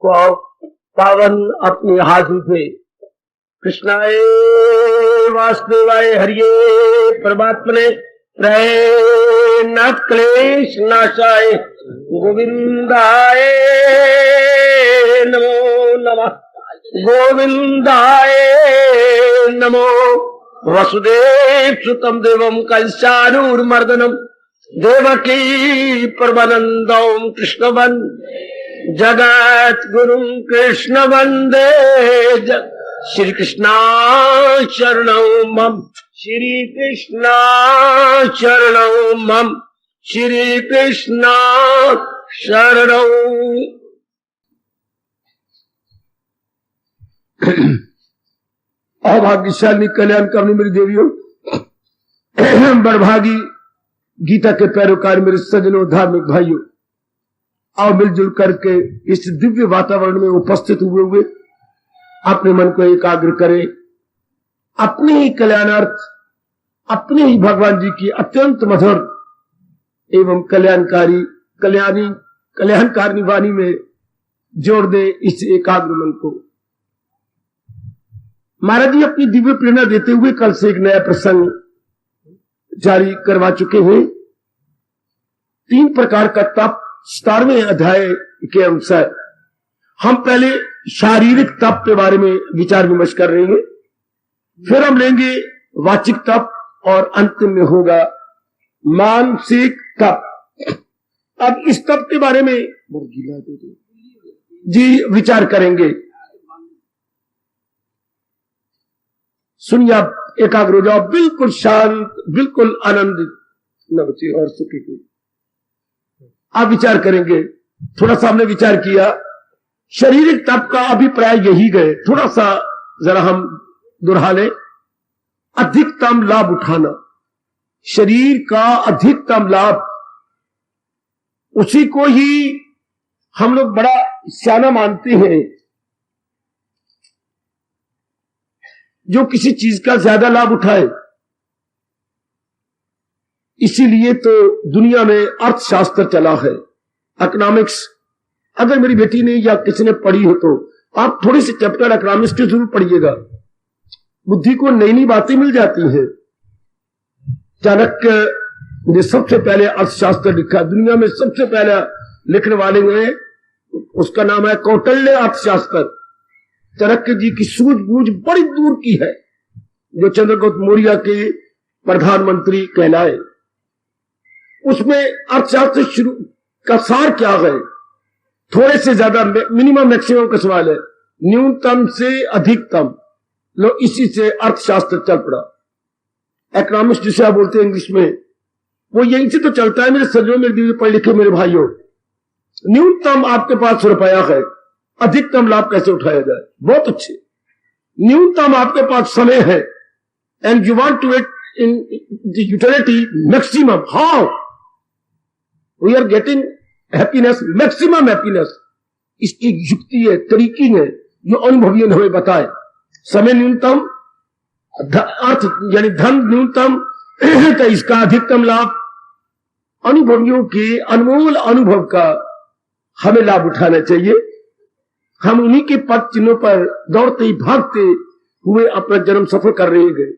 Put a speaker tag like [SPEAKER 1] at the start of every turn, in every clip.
[SPEAKER 1] पावन अपनी हाथों पे कृष्णाय वासुदेवाय हरिये परमात्मने नाथ क्लेश नाशाय गोविंदाय नमो नमः गोविंदाय नमो वसुदेव सुतम देवम कंसानूरमर्दनम देवकी परमानंदम कृष्ण वंदे जगत गुरु कृष्ण वंदे श्री कृष्णा शरणं मम श्री कृष्णा शरणं मम श्री कृष्णा शरणं।
[SPEAKER 2] अभाग्यशाली कल्याण करने मेरी देवियों, बड़भागी गीता के पैरोकार मेरे सज्जनों धार्मिक भाइयों, आओ मिलजुल करके इस दिव्य वातावरण में उपस्थित हुए अपने मन को एकाग्र करें, अपने ही कल्याणार्थ, अपने ही भगवान जी की अत्यंत मधुर एवं कल्याणकारिणी वाणी में जोड़ दे इस एकाग्र मन को। महाराज जी अपनी दिव्य प्रेरणा देते हुए कल से एक नया प्रसंग जारी करवा चुके हैं। 3 प्रकार का तप 17वें अध्याय के अनुसार हम पहले शारीरिक तप के बारे में विचार विमर्श कर रहे हैं, फिर हम लेंगे वाचिक तप और अंतिम में होगा मानसिक तप। अब इस तप के बारे में जी विचार करेंगे। सुनिए, आप एकाग्र हो जाओ, बिल्कुल शांत, बिल्कुल आनंदित नवची और सुखी को आप विचार करेंगे। थोड़ा सा हमने विचार किया, शारीरिक तप का अभिप्राय यही गए, थोड़ा सा जरा हम दोहरा लें। अधिकतम लाभ उठाना, शरीर का अधिकतम लाभ, उसी को ही हम लोग बड़ा सियाना मानते हैं। जो किसी चीज का ज्यादा लाभ उठाए, इसीलिए तो दुनिया में अर्थशास्त्र चला है, इकोनॉमिक्स। अगर मेरी बेटी ने या किसी ने पढ़ी हो तो आप थोड़ी सी चैप्टर इकोनॉमिक्स के जरूर पढ़िएगा, बुद्धि को नई नई बातें मिल जाती हैं। चाणक्य ने सबसे पहले अर्थशास्त्र लिखा, दुनिया में सबसे पहले लिखने वाले में उसका नाम है कौटिल्य अर्थशास्त्र। चाणक्य जी की सूझबूझ बड़ी दूर की है, जो चंद्रगुप्त मौर्य के प्रधानमंत्री कहलाए। उसमें अर्थशास्त्र शुरू का सार क्या है? थोड़े से ज्यादा, मिनिमम मैक्सिमम का सवाल है, न्यूनतम से अधिकतम। लो, इसी से अर्थशास्त्र चल पड़ा। इकोनॉमिक्स जिसे आप बोलते हैं इंग्लिश में, वो यहीं से तो चलता है मेरे सज्जनों, मेरे पढ़े लिखे मेरे भाइयों। न्यूनतम आपके पास रुपया है, अधिकतम लाभ कैसे उठाया जाए? बहुत अच्छे। न्यूनतम आपके पास समय है, and you want to it in the utility maximum. How we are getting happiness, maximum happiness. इसकी युक्ति है, तरीकी है, जो अनुभवियों ने हमें बताए। समय न्यूनतम, अर्थ यानी धन न्यूनतम, तो इसका अधिकतम लाभ। अनुभवियों के अनमोल अनुभव का हमें लाभ उठाना चाहिए। हम उन्हीं के पद चिन्हों पर दौड़ते ही भागते हुए अपना जन्म सफल कर रहे गए।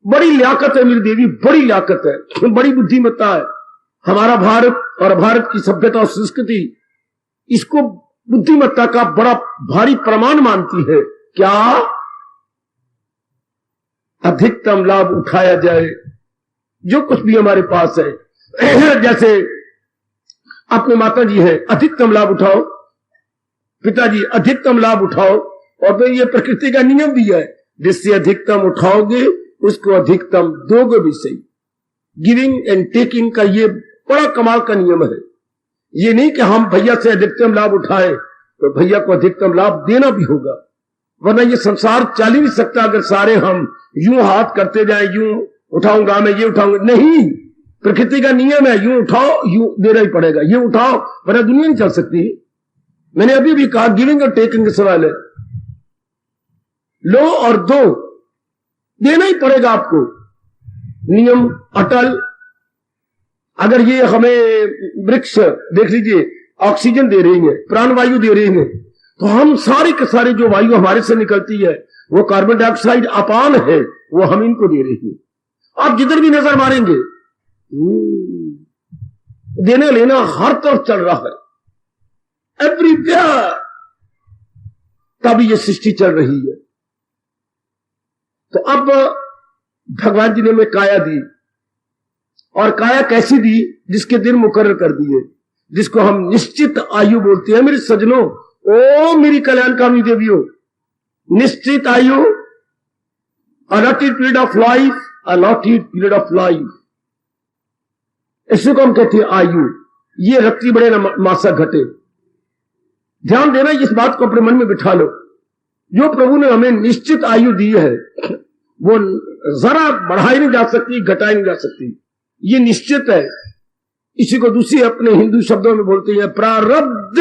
[SPEAKER 2] बड़ी लियाकत है मेरी देवी, बड़ी लियाकत है, बड़ी बुद्धिमत्ता है। हमारा भारत और भारत की सभ्यता और संस्कृति इसको बुद्धिमत्ता का बड़ा भारी प्रमाण मानती है। क्या? अधिकतम लाभ उठाया जाए जो कुछ भी हमारे पास है। जैसे अपने माता जी है, अधिकतम लाभ उठाओ, पिताजी अधिकतम लाभ उठाओ। और तो ये प्रकृति का नियम भी है, जिससे अधिकतम उठाओगे उसको अधिकतम दोगे भी सही। गिविंग एंड टेकिंग का ये बड़ा कमाल का नियम है। ये नहीं कि हम भैया से अधिकतम लाभ उठाए तो भैया को अधिकतम लाभ देना भी होगा, वरना ये संसार चल ही नहीं सकता अगर सारे हम यूं हाथ करते जाए, यूं उठाऊंगा मैं, ये उठाऊंगा नहीं। प्रकृति का नियम है, यूं उठाओ यूं देना ही पड़ेगा, ये उठाओ, वरना दुनिया नहीं चल सकती। मैंने अभी भी कहा गिविंग और टेकिंग का सवाल है, लो और दो, देना ही पड़ेगा आपको। नियम अटल। अगर ये हमें वृक्ष देख लीजिए, ऑक्सीजन दे रही है, प्राणवायु दे रही है। तो हम सारे के सारे जो वायु हमारे से निकलती है वो कार्बन डाइऑक्साइड अपान है, वो हम इनको दे रही है। आप जिधर भी नजर मारेंगे देने लेना हर तरफ चल रहा है, एवरीवेयर। तभी ये सृष्टि चल रही है। तो अब भगवान जी ने हमें काया दी, और काया कैसी दी? जिसके दिन मुकर्रर कर दिए, जिसको हम निश्चित आयु बोलते हैं। मेरे सजनों, ओ मेरी कल्याणकामी देवियों, निश्चित आयु, allotted period of life, allotted period of life, इसी को हम कहते हैं आयु। ये रत्ती बड़े न मासा घटे। ध्यान देना, इस बात को अपने मन में बिठा लो। जो प्रभु ने हमें निश्चित आयु दी है वो जरा बढ़ाई नहीं जा सकती, घटाई नहीं जा सकती, ये निश्चित है। इसी को दूसरी अपने हिंदू शब्दों में बोलते हैं प्रारब्ध।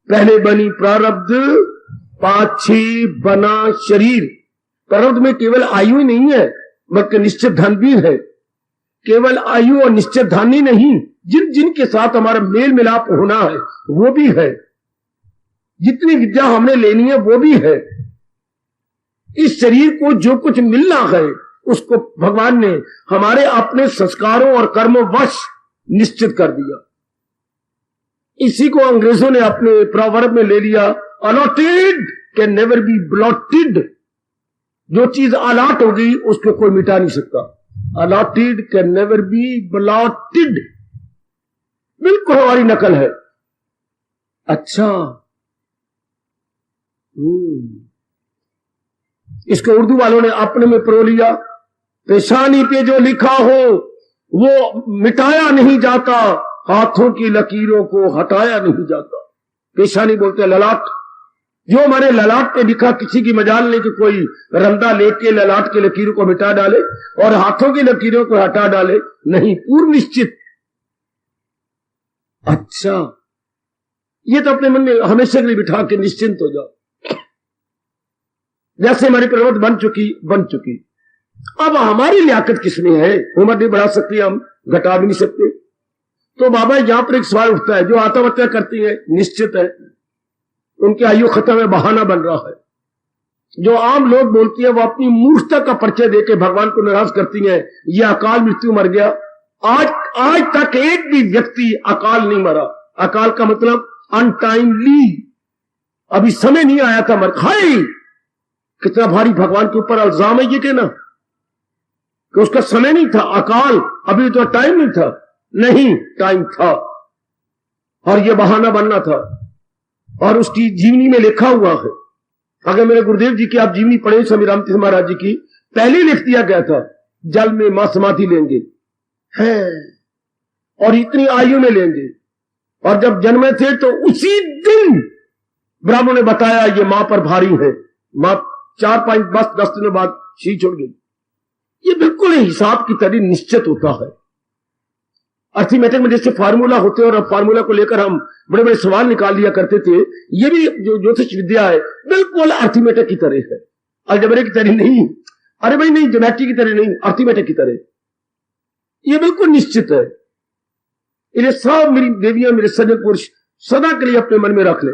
[SPEAKER 2] पहले बनी प्रारब्ध, पाछी बना शरीर। प्रारब्ध में केवल आयु ही नहीं है बल्कि निश्चित धन भी है। केवल आयु और निश्चित धन ही नहीं, जिन जिन के साथ हमारा मेल मिलाप होना है वो भी है। जितनी विद्या हमने लेनी है वो भी है। इस शरीर को जो कुछ मिलना है उसको भगवान ने हमारे अपने संस्कारों और कर्मों वश निश्चित कर दिया। इसी को अंग्रेजों ने अपने प्रोवर्ब में ले लिया, allotted can never be blotted. जो चीज अलॉट हो गई उसको कोई मिटा नहीं सकता। Allotted can never be blotted, बिल्कुल हमारी नकल है। अच्छा, इसको उर्दू वालों ने अपने में परो लिया। पेशानी पे जो लिखा हो वो मिटाया नहीं जाता, हाथों की लकीरों को हटाया नहीं जाता। पेशानी बोलते हैं ललाट। जो हमारे ललाट पे लिखा, किसी की मजाल नहीं कि कोई रंदा लेके ललाट की लकीरों को मिटा डाले और हाथों की लकीरों को हटा डाले, नहीं, पूर्व निश्चित। अच्छा, ये तो अपने मन में हमेशा के लिए बिठा के निश्चिंत हो जाओ। जैसे हमारी पर्वत बन चुकी। अब हमारी लियाकत किसमें है? उम्र नहीं बढ़ा सकती, हम घटा भी नहीं सकते। तो बाबा यहां पर एक सवाल उठता है, जो आत्महत्या करती है निश्चित है, उनकी आयु खत्म है, बहाना बन रहा है। जो आम लोग बोलती है वो अपनी मूर्खता का परिचय देकर भगवान को नाराज करती है, ये अकाल मृत्यु मर गया। आज तक एक भी व्यक्ति अकाल नहीं मरा। अकाल का मतलब अनटाइमली, अभी समय नहीं आया था मर। हाय, कितना भारी भगवान के ऊपर इल्जाम है ये कहना कि उसका समय नहीं था। अकाल, अभी तो टाइम नहीं था। नहीं, टाइम था और ये बहाना बनना था। और उसकी जीवनी में लिखा हुआ है, अगर मेरे गुरुदेव जी की आप जीवनी पढ़े, स्वामी रामतीर्थ महाराज जी की, पहले लिख दिया गया था जल में मां समाधि लेंगे है और इतनी आयु में लेंगे। और जब जन्मे थे तो उसी दिन ब्राह्मण ने बताया ये मां पर भारी है। मां 4, 5, 10 दिनों बाद शी छोड़ गई। ये बिल्कुल हिसाब की तरह निश्चित होता है। अर्थमेटिक में जैसे फार्मूला होते हैं और अब फार्मूला को लेकर हम बड़े बड़े सवाल निकाल लिया करते थे, ये भी जो ज्योतिष विद्या है बिल्कुल अर्थमेटिक की तरह है, अलजेब्रा की तरह नहीं। अरे भाई नहीं, ज्योमेट्री की तरह नहीं, अर्थमेटिक की तरह। ये बिल्कुल निश्चित है। इन्हें सब मेरी देवियां, मेरे सज्जन पुरुष सदा के लिए अपने मन में रख ले।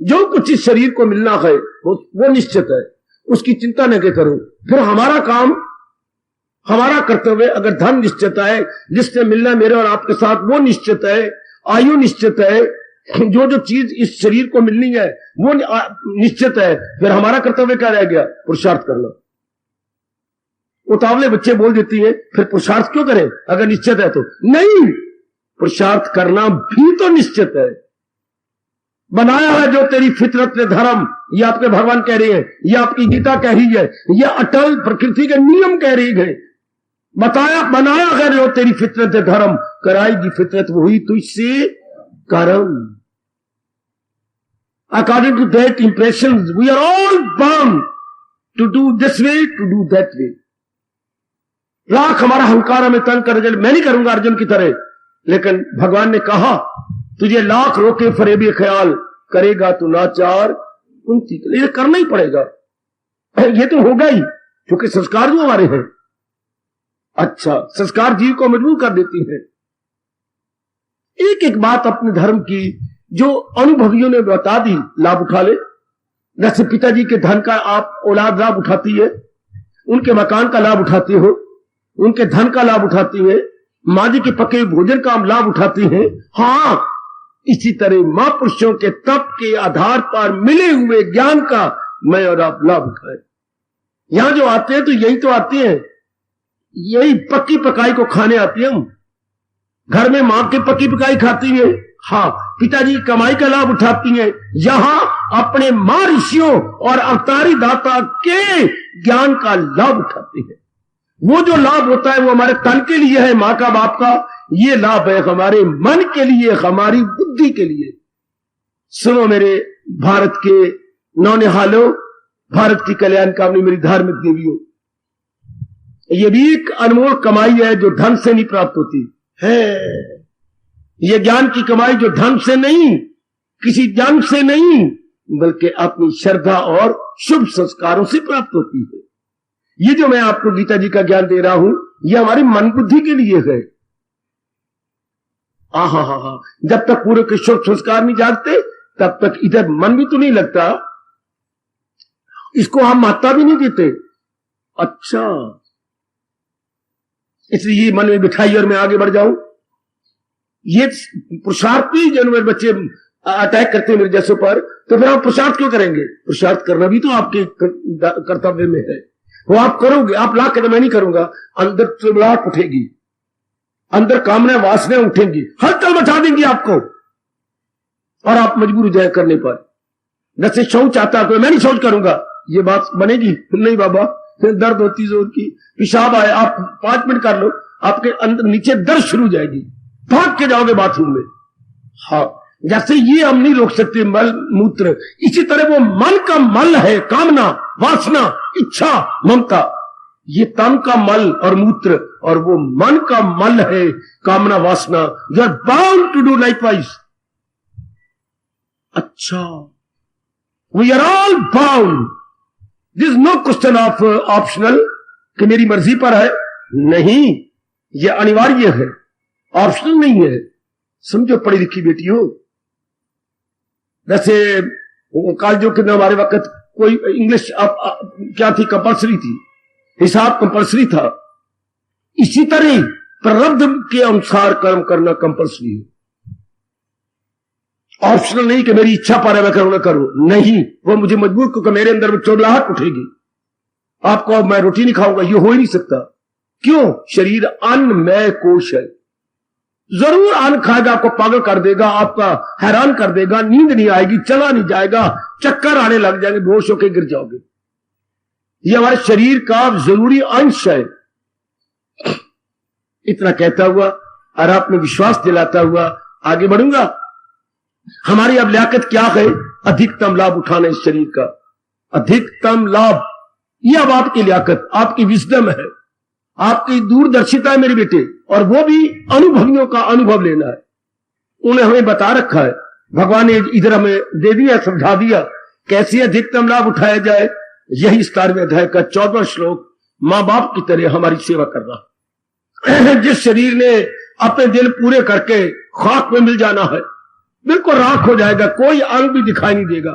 [SPEAKER 2] जो कुछ इस शरीर को मिलना है वो निश्चित है, उसकी चिंता न करो। फिर हमारा काम, हमारा कर्तव्य, अगर धन निश्चित है, जिससे मिलना मेरे और आपके साथ वो निश्चित है, आयु निश्चित है, जो चीज इस शरीर को मिलनी है वो निश्चित है, फिर हमारा कर्तव्य क्या रह गया? पुरुषार्थ करना। उतावले बच्चे बोल देती है फिर पुरुषार्थ क्यों करें अगर निश्चित है तो? नहीं, पुरुषार्थ करना भी तो निश्चित है। बनाया है जो तेरी फितरत ने धर्म, ये आपके भगवान कह रहे हैं, ये आपकी गीता कह रही है, ये अटल प्रकृति के नियम कह रही है। बनाया है जो तेरी फितरत ने धर्म, कराएगी फितरत वही तुझसे कर्म। According to that impression we are all bound to do this way, to do that way. लाख हमारा अहंकार हमें तंग कर, मैं नहीं करूंगा अर्जुन की तरह, लेकिन भगवान ने कहा तुझे लाख रोके फरेबी ख्याल, करेगा तू नाचार कुंती। ये करना ही पड़ेगा, ये तो होगा ही, क्योंकि संस्कार जो हमारे हैं। अच्छा, संस्कार जीव को मजबूर कर देती है। एक एक बात अपने धर्म की जो अनुभवियों ने बता दी, लाभ उठा ले। जैसे पिताजी के धन का आप औलाद लाभ उठाती है, उनके मकान का लाभ उठाती हो, उनके धन का लाभ उठाती है, माँ जी के पके भोजन का लाभ उठाती है। हाँ, इसी तरह महापुरुषों के तप के आधार पर मिले हुए ज्ञान का मैं और आप लाभ उठाए। यहां जो आते हैं तो यही तो आते हैं, यही पक्की पकाई को खाने आती है। हम घर में मां की पक्की पकाई खाती है, हाँ, पिताजी की कमाई का लाभ उठाती है। यहां अपने मां ऋषियों और अवतारी दाता के ज्ञान का लाभ उठाते हैं। वो जो लाभ होता है वो हमारे तन के लिए है, मां का बाप का। ये लाभ है हमारे मन के लिए, हमारी बुद्धि के लिए। सुनो मेरे भारत के नौनिहालों, भारत की कल्याण कामनी मेरी धार्मिक देवियों, ये भी एक अनमोल कमाई है जो धन से नहीं प्राप्त होती है। ये ज्ञान की कमाई जो धन से नहीं, किसी जंग से नहीं, बल्कि अपनी श्रद्धा और शुभ संस्कारों से प्राप्त होती है। ये जो मैं आपको गीता जी का ज्ञान दे रहा हूं, ये हमारी मन बुद्धि के लिए है। हा, जब तक पूरे के शुभ संस्कार नहीं जागते तब तक इधर मन भी तो नहीं लगता, इसको हम महत्ता भी नहीं देते। अच्छा, इसलिए ये मन में बिठाई और मैं आगे बढ़ जाऊं। ये पुरुषार्थी जो मेरे बच्चे अटैक करते हैं मेरे जैसों पर, तो फिर आप पुरुषार्थ क्यों करेंगे? पुरुषार्थ करना भी तो आपके कर्तव्य में है। वो आप करोगे, आप ला कर मैं नहीं करूंगा, अंदर चिड़चिड़ाहट उठेगी, अंदर कामना वासना उठेंगी, हर कल बचा देंगी आपको, और आप मजबूर हो जाए करने पर। जैसे शौच आता तो मैं नहीं शौच करूंगा, ये बात बनेगी नहीं बाबा, फिर दर्द होती जोर की, पेशाब आए, आप 5 मिनट कर लो, आपके अंदर नीचे दर्द शुरू हो जाएगी, भाग के जाओगे बाथरूम में। हाँ, जैसे ये हम नहीं रोक सकते मल मूत्र, इसी तरह वो मन का मल है, कामना वासना इच्छा ममता, ये तन का मल और मूत्र, और वो मन का मल है कामना वासना। You are bound to do likewise. अच्छा, we are all bound. This no question of optional कि मेरी मर्जी पर है, नहीं, ये अनिवार्य है, ऑप्शनल नहीं है। समझो पढ़ी लिखी बेटी हो, वैसे कॉलेजों के हमारे वक्त कोई इंग्लिश क्या थी, कंपल्सरी थी, हिसाब कंपल्सरी था। इसी तरह प्रारब्ध के अनुसार कर्म करना कंपल्सरी है, ऑप्शनल नहीं कि मेरी इच्छा पर है मैं करूँ ना करूं, नहीं, वो मुझे मजबूर, क्योंकि मेरे अंदर चोटलाहट उठेगी। आपको अब मैं रोटी नहीं खाऊंगा, ये हो ही नहीं सकता। क्यों? शरीर अन्नमय कोश है, जरूर अन्न खाएगा, आपको पागल कर देगा, आपका हैरान कर देगा, नींद नहीं आएगी, चला नहीं जाएगा, चक्कर आने लग जाएंगे, बेहोश होकर गिर जाओगे। ये हमारे शरीर का जरूरी अंश है। इतना कहता हुआ और आप में विश्वास दिलाता हुआ आगे बढ़ूंगा। हमारी अब लियाकत क्या है? अधिकतम लाभ उठाना इस शरीर का, अधिकतम लाभ। ये अब आपकी लियाकत, आपकी विजडम है, आपकी दूरदर्शिता है मेरे बेटे, और वो भी अनुभवियों का अनुभव लेना है। उन्हें हमें बता रखा है, भगवान ने इधर हमें दे दिया, समझा दिया कैसे अधिकतम लाभ उठाया जाए। यही 17वें अध्याय का 14वां श्लोक मां बाप की तरह हमारी सेवा कर रहा। जिस शरीर ने अपने दिल पूरे करके खाक में मिल जाना है, बिल्कुल राख हो जाएगा, कोई अंग भी दिखाई नहीं देगा।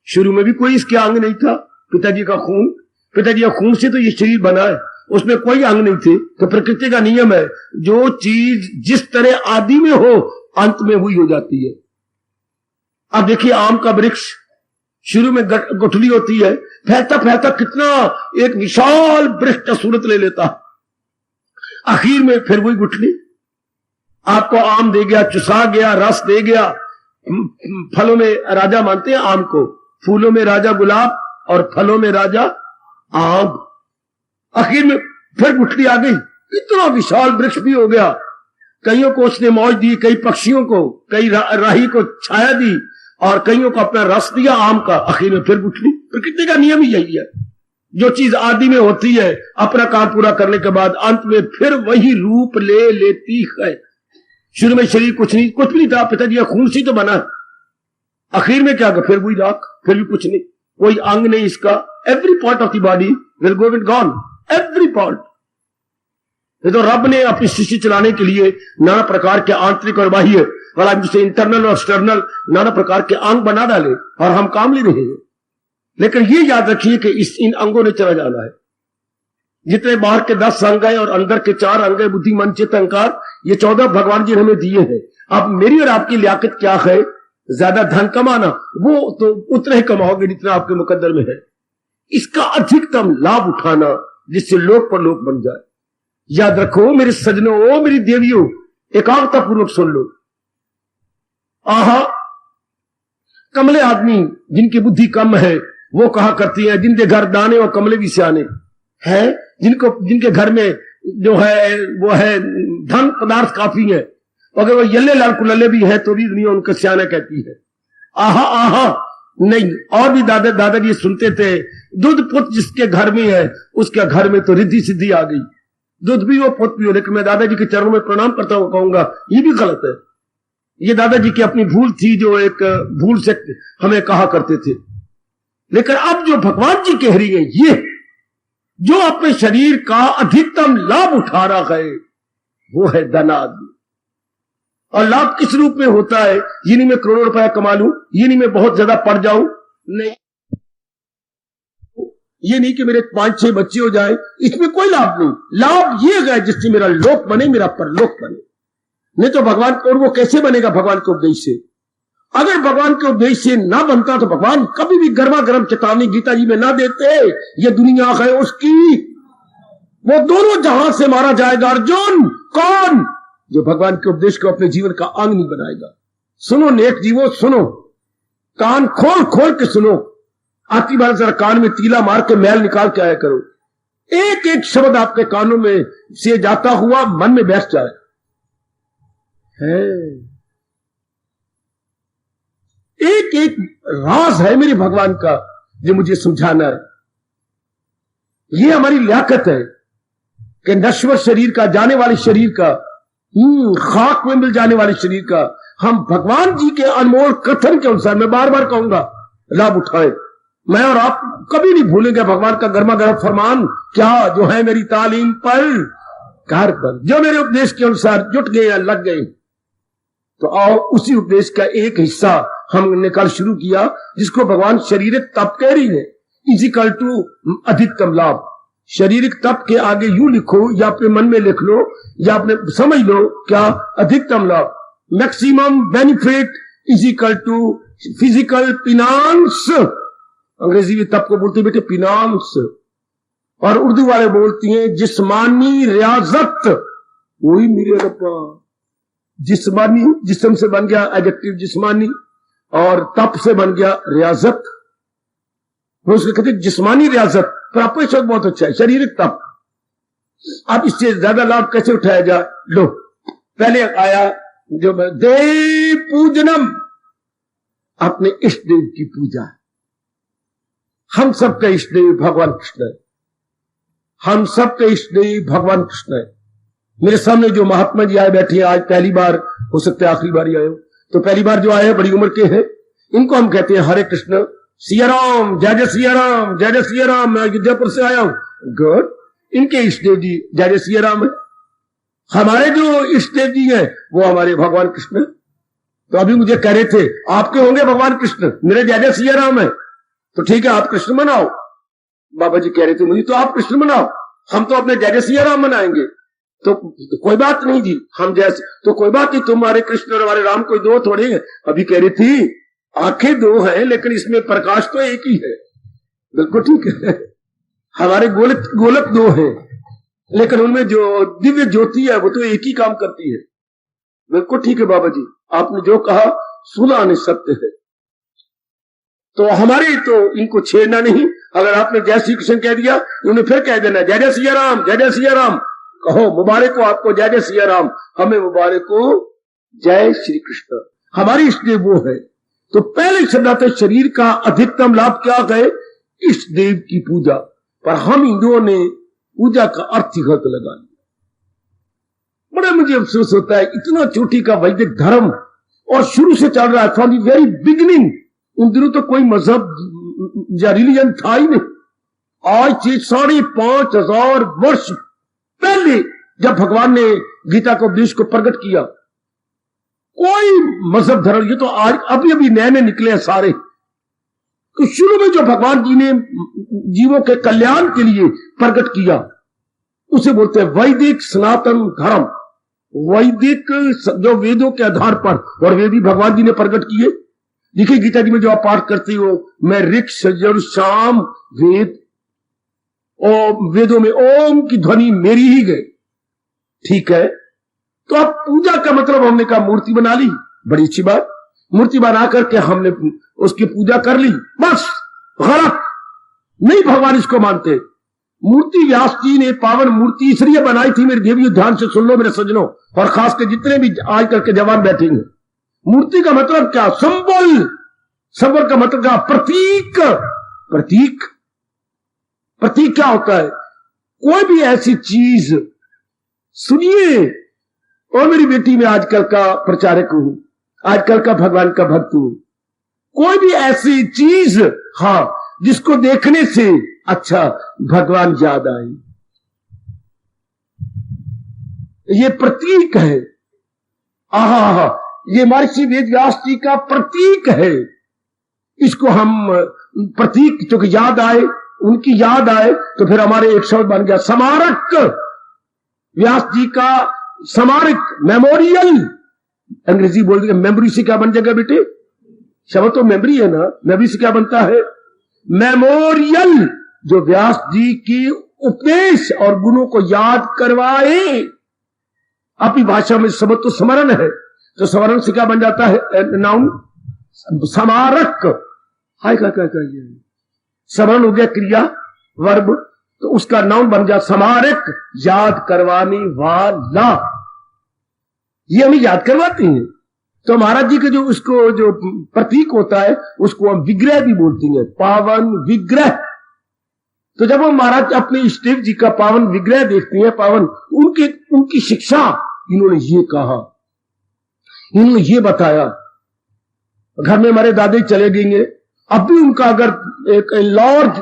[SPEAKER 2] शुरू में भी कोई इसके अंग नहीं था, पिताजी का खून, पिताजी का खून से तो ये शरीर बना है, उसमें कोई अंग नहीं थे। तो प्रकृति का नियम है, जो चीज जिस तरह आदि में हो अंत में हुई हो जाती है। अब देखिए आम का वृक्ष शुरू में गुठली होती है, फैलता फैलता कितना एक विशाल वृक्ष का सूरत ले लेता, आखिर में फिर वही गुठली आपको आम दे गया, चुसा गया, रस दे गया। फलों में राजा मानते हैं आम को, फूलों में राजा गुलाब और फलों में राजा आम। आखिर में फिर गुठली आ गई, इतना विशाल वृक्ष भी हो गया। कईयों को उसने मौज दी, कई पक्षियों को, कई राही को छाया दी, और कईयों को अपना रस दिया आम का। आखिर में फिर गुठली। प्रकृति का नियम ही यही है, जो चीज आदि में होती है अपना काम पूरा करने के बाद अंत में फिर वही रूप ले लेती है। शुरू में शरीर कुछ नहीं था, पिताजी का खून से तो बना, आखिर में क्या गया, फिर वही राख, फिर भी कुछ नहीं, कोई अंग नहीं इसका। Every part of the body will go with gone, every part. ये तो रब ने अपनी सृष्टि चलाने के लिए नाना प्रकार के आंतरिक और बाह्य वाला जिसे इंटरनल और एक्सटर्नल नाना प्रकार के अंग बना डाले और हम काम ले रहे हैं। लेकिन ये याद रखिए कि इन अंगों ने चला जाना है। जितने बाहर के 10 अंग है और अंदर के 4 अंग है, बुद्धि मन चित्त अहंकार, ये 14 भगवान जी ने हमें दिए हैं। अब मेरी और आपकी लियाकत क्या है? ज्यादा धन कमाना, वो तो उतना ही कमाओगे जितना आपके मुकद्दर में है। इसका अधिकतम लाभ उठाना जिससे लोक पर लोक बन जाए। याद रखो मेरे सजनों, ओ मेरी देवियों, एकाग्रता पूर्वक सुन लो। आहा, कमले आदमी जिनकी बुद्धि कम है वो कहा करती है जिनके घर दाने और कमले भी सियाने हैं, जिनके घर में जो है वो है धन पदार्थ काफी है, अगर वो यल्ले लाल कुल्ले भी है तो भी दुनिया उनका सियाना कहती है। आहा आहा नहीं। और भी दादाजी सुनते थे, दूध पुत जिसके घर में है उसके घर में तो रिद्धि सिद्धि आ गई। दूध भी वो पुत भी हो। लेकिन मैं दादाजी के चरणों में प्रणाम करता हूं, कहूंगा ये भी गलत है। ये दादाजी की अपनी भूल थी, जो एक भूल से हमें कहा करते थे। लेकिन अब जो भगवान जी कह रही है, ये जो अपने शरीर का अधिकतम लाभ उठा रहा है वो है धन आदमी। और लाभ किस रूप में होता है? ये नहीं मैं करोड़ों रुपया कमा लूं, ये नहीं मैं बहुत ज्यादा पढ़ जाऊं, नहीं, ये नहीं कि मेरे 5-6 बच्चे हो जाए, इसमें कोई लाभ नहीं। लाभ ये है जिससे मेरा लोक बने, मेरा परलोक बने। नहीं तो भगवान, और वो कैसे बनेगा? भगवान के उपदेश से। अगर भगवान के उपदेश से ना बनता तो भगवान कभी भी गर्मा गर्म चेतावनी गीता जी में ना देते, ये दुनिया है उसकी, वो दोनों जहां से मारा जाएगा। अर्जुन कौन? जो भगवान के उपदेश को अपने जीवन का अंग नहीं बनाएगा। सुनो नेक जीवो, सुनो, कान खोल खोल के सुनो। आती बार जरा कान में तीला मार के मैल निकाल के आया करो। एक एक शब्द आपके कानों में से जाता हुआ मन में बैठ जाए। एक एक राज है मेरे भगवान का जो मुझे समझाना है। ये हमारी लियाकत है कि नश्वर शरीर का, जाने वाले शरीर का, खाक में मिल जाने वाले शरीर का, हम भगवान जी के अनमोल कथन के अनुसार, मैं बार बार कहूंगा, लाभ उठाए। मैं और आप कभी नहीं भूलेंगे भगवान का गर्मा गर्म फरमान, क्या जो है मेरी तालीम पर, घर पर, जो मेरे उपदेश के अनुसार जुट गए या लग गए। तो आओ उसी उपदेश का एक हिस्सा हमने कल शुरू किया, जिसको भगवान शारीरिक तप कह रही है, इजिकल टू अधिकतम लाभ। शारीरिक तप के आगे यूं लिखो या अपने मन में लिख लो या अपने समझ लो, क्या? अधिकतम लाभ, maximum benefit is equal to physical finance. अंग्रेजी में तप को बोलते हैं बेटे फिनांस, और उर्दू वाले बोलती हैं जिस्मानी रियाजत। वही मेरे रब्बा, जिस्मानी, जिस्म से बन गया एडजेक्टिव जिस्मानी, और तप से बन गया रियाजत। वो उसको कहते जिस्मानी रियाजत, पर आपका शब्द बहुत अच्छा है, शारीरिक तप। अब इससे ज्यादा लाभ कैसे उठाया जाए? लो, पहले आया जो देव पूजनम, अपने इष्ट देव की पूजा। हम सबका इष्ट देव भगवान कृष्ण है। हम सबका इष्ट देव भगवान कृष्ण है। मेरे सामने जो महात्मा जी आए बैठे हैं, आज पहली बार, हो सकता है आखिरी बार ही आए हो, तो पहली बार जो आए हैं बड़ी उम्र के हैं, इनको हम कहते हैं हरे कृष्ण, सिया राम, जय जय सिया राम, जय जय सिया राम। मैं अयोध्यापुर से आया हूं। गुड। इनके इष्ट देव जी जय जय सिया राम है। हमारे जो इष्ट देव जी हैं वो हमारे भगवान कृष्ण। तो अभी मुझे कह रहे थे आपके होंगे भगवान कृष्ण, मेरे जय जय सिया राम है, तो ठीक है आप कृष्ण मनाओ। बाबा जी कह रहे थे मुझे तो आप कृष्ण मनाओ, हम तो अपने जय जय सिया राम मनाएंगे। तो कोई बात नहीं जी, हम जैसे तो कोई बात नहीं, तुम्हारे कृष्ण और हमारे राम कोई दो थोड़े हैं। अभी कह रही थी आंखें दो हैं लेकिन इसमें प्रकाश तो एक ही है। बिल्कुल ठीक है, हमारे गोलक दो हैं लेकिन उनमें जो दिव्य ज्योति है वो तो एक ही काम करती है। बिल्कुल ठीक है बाबा जी, आपने जो कहा सुना नहीं सत्य है। तो हमारे तो इनको छेड़ना नहीं। अगर आपने जय श्री कृष्ण कह दिया, उन्हें फिर कह देना जय जय सिया राम, जय जय सिया राम। कहो मुबारक हो आपको जय जय सिया राम, हमें मुबारक हो जय श्री कृष्ण। हमारी इष्ट देव वो है। तो पहले शब्द आते शरीर का अधिकतम लाभ क्या है? इष्ट देव की पूजा। पर हम हिंदुओं ने पूजा का अर्थ ही गलत लगा लिया। बड़ा मुझे अफसोस होता है, इतना चोटी का वैदिक धर्म और शुरू से चल रहा है, फ्रॉम द वेरी बिगिनिंग। उन दिनों तो कोई मजहब या रिलीजन था ही नहीं। आज से 5,500 वर्ष पहले जब भगवान ने गीता को उपदेश को प्रकट किया, कोई मजहब धर्म, ये तो आज अभी अभी नए नए निकले हैं सारे, तो शुरू में जो भगवान जी ने जीवों के कल्याण के लिए प्रकट किया उसे बोलते हैं वैदिक सनातन धर्म। वैदिक जो वेदों के आधार पर, और वे भी भगवान जी ने प्रकट किए। देखिए गीता जी में जो आप पाठ करते हो, मैं ऋक् यजुर साम वेद, और वेदों में ओम की ध्वनि मेरी ही गई। ठीक है, तो अब पूजा का मतलब हमने कहा मूर्ति बना ली, बड़ी अच्छी बात, मूर्ति बना करके हमने उसकी पूजा कर ली, बस गलत नहीं, भगवान इसको मानते। मूर्ति व्यास जी ने पावन मूर्ति इसलिए बनाई थी, मेरे देवियों ध्यान से सुन लो मेरे सज्जनों, और खासकर जितने भी आज कल के जवान बैठेंगे, मूर्ति का मतलब क्या? संबल। संबल का मतलब क्या? प्रतीक। प्रतीक, प्रतीक क्या होता है? कोई भी ऐसी चीज, सुनिए, और मेरी बेटी में आजकल का प्रचारक हूं, आजकल का भगवान का भक्त हूं, कोई भी ऐसी चीज, हाँ, जिसको देखने से अच्छा भगवान याद आए, ये प्रतीक है। आहा, ये महर्षि वेदव्यास जी का प्रतीक है। इसको हम प्रतीक, क्योंकि याद आए, उनकी याद आए, तो फिर हमारे एक शब्द बन गया स्मारक। व्यास जी का स्मारक, मेमोरियल, अंग्रेजी बोल दिया, मेमोरी से क्या बन जाएगा बेटे? शब्द तो मेमोरी है ना, मेमोरी से क्या बनता है? मेमोरियल, जो व्यास जी की उपदेश और गुणों को याद करवाए। अपनी भाषा में शब्द तो स्मरण है, तो स्मरण से क्या बन जाता है? नाउन, स्मारक। हाय क्या स्मरण हो गया क्रिया, वर्ब, तो उसका नाउन बन गया स्मारक, याद करवाने वाला। ये हमें याद करवाते हैं। तो महाराज जी के जो उसको जो प्रतीक होता है उसको हम विग्रह भी बोलते हैं, पावन विग्रह। तो जब हम महाराज अपने इष्टदेव जी का पावन विग्रह देखते हैं, पावन, उनकी शिक्षा, इन्होंने ये कहा, इन्होंने ये बताया। घर में हमारे दादी चले गए, अब भी उनका अगर एक लार्ज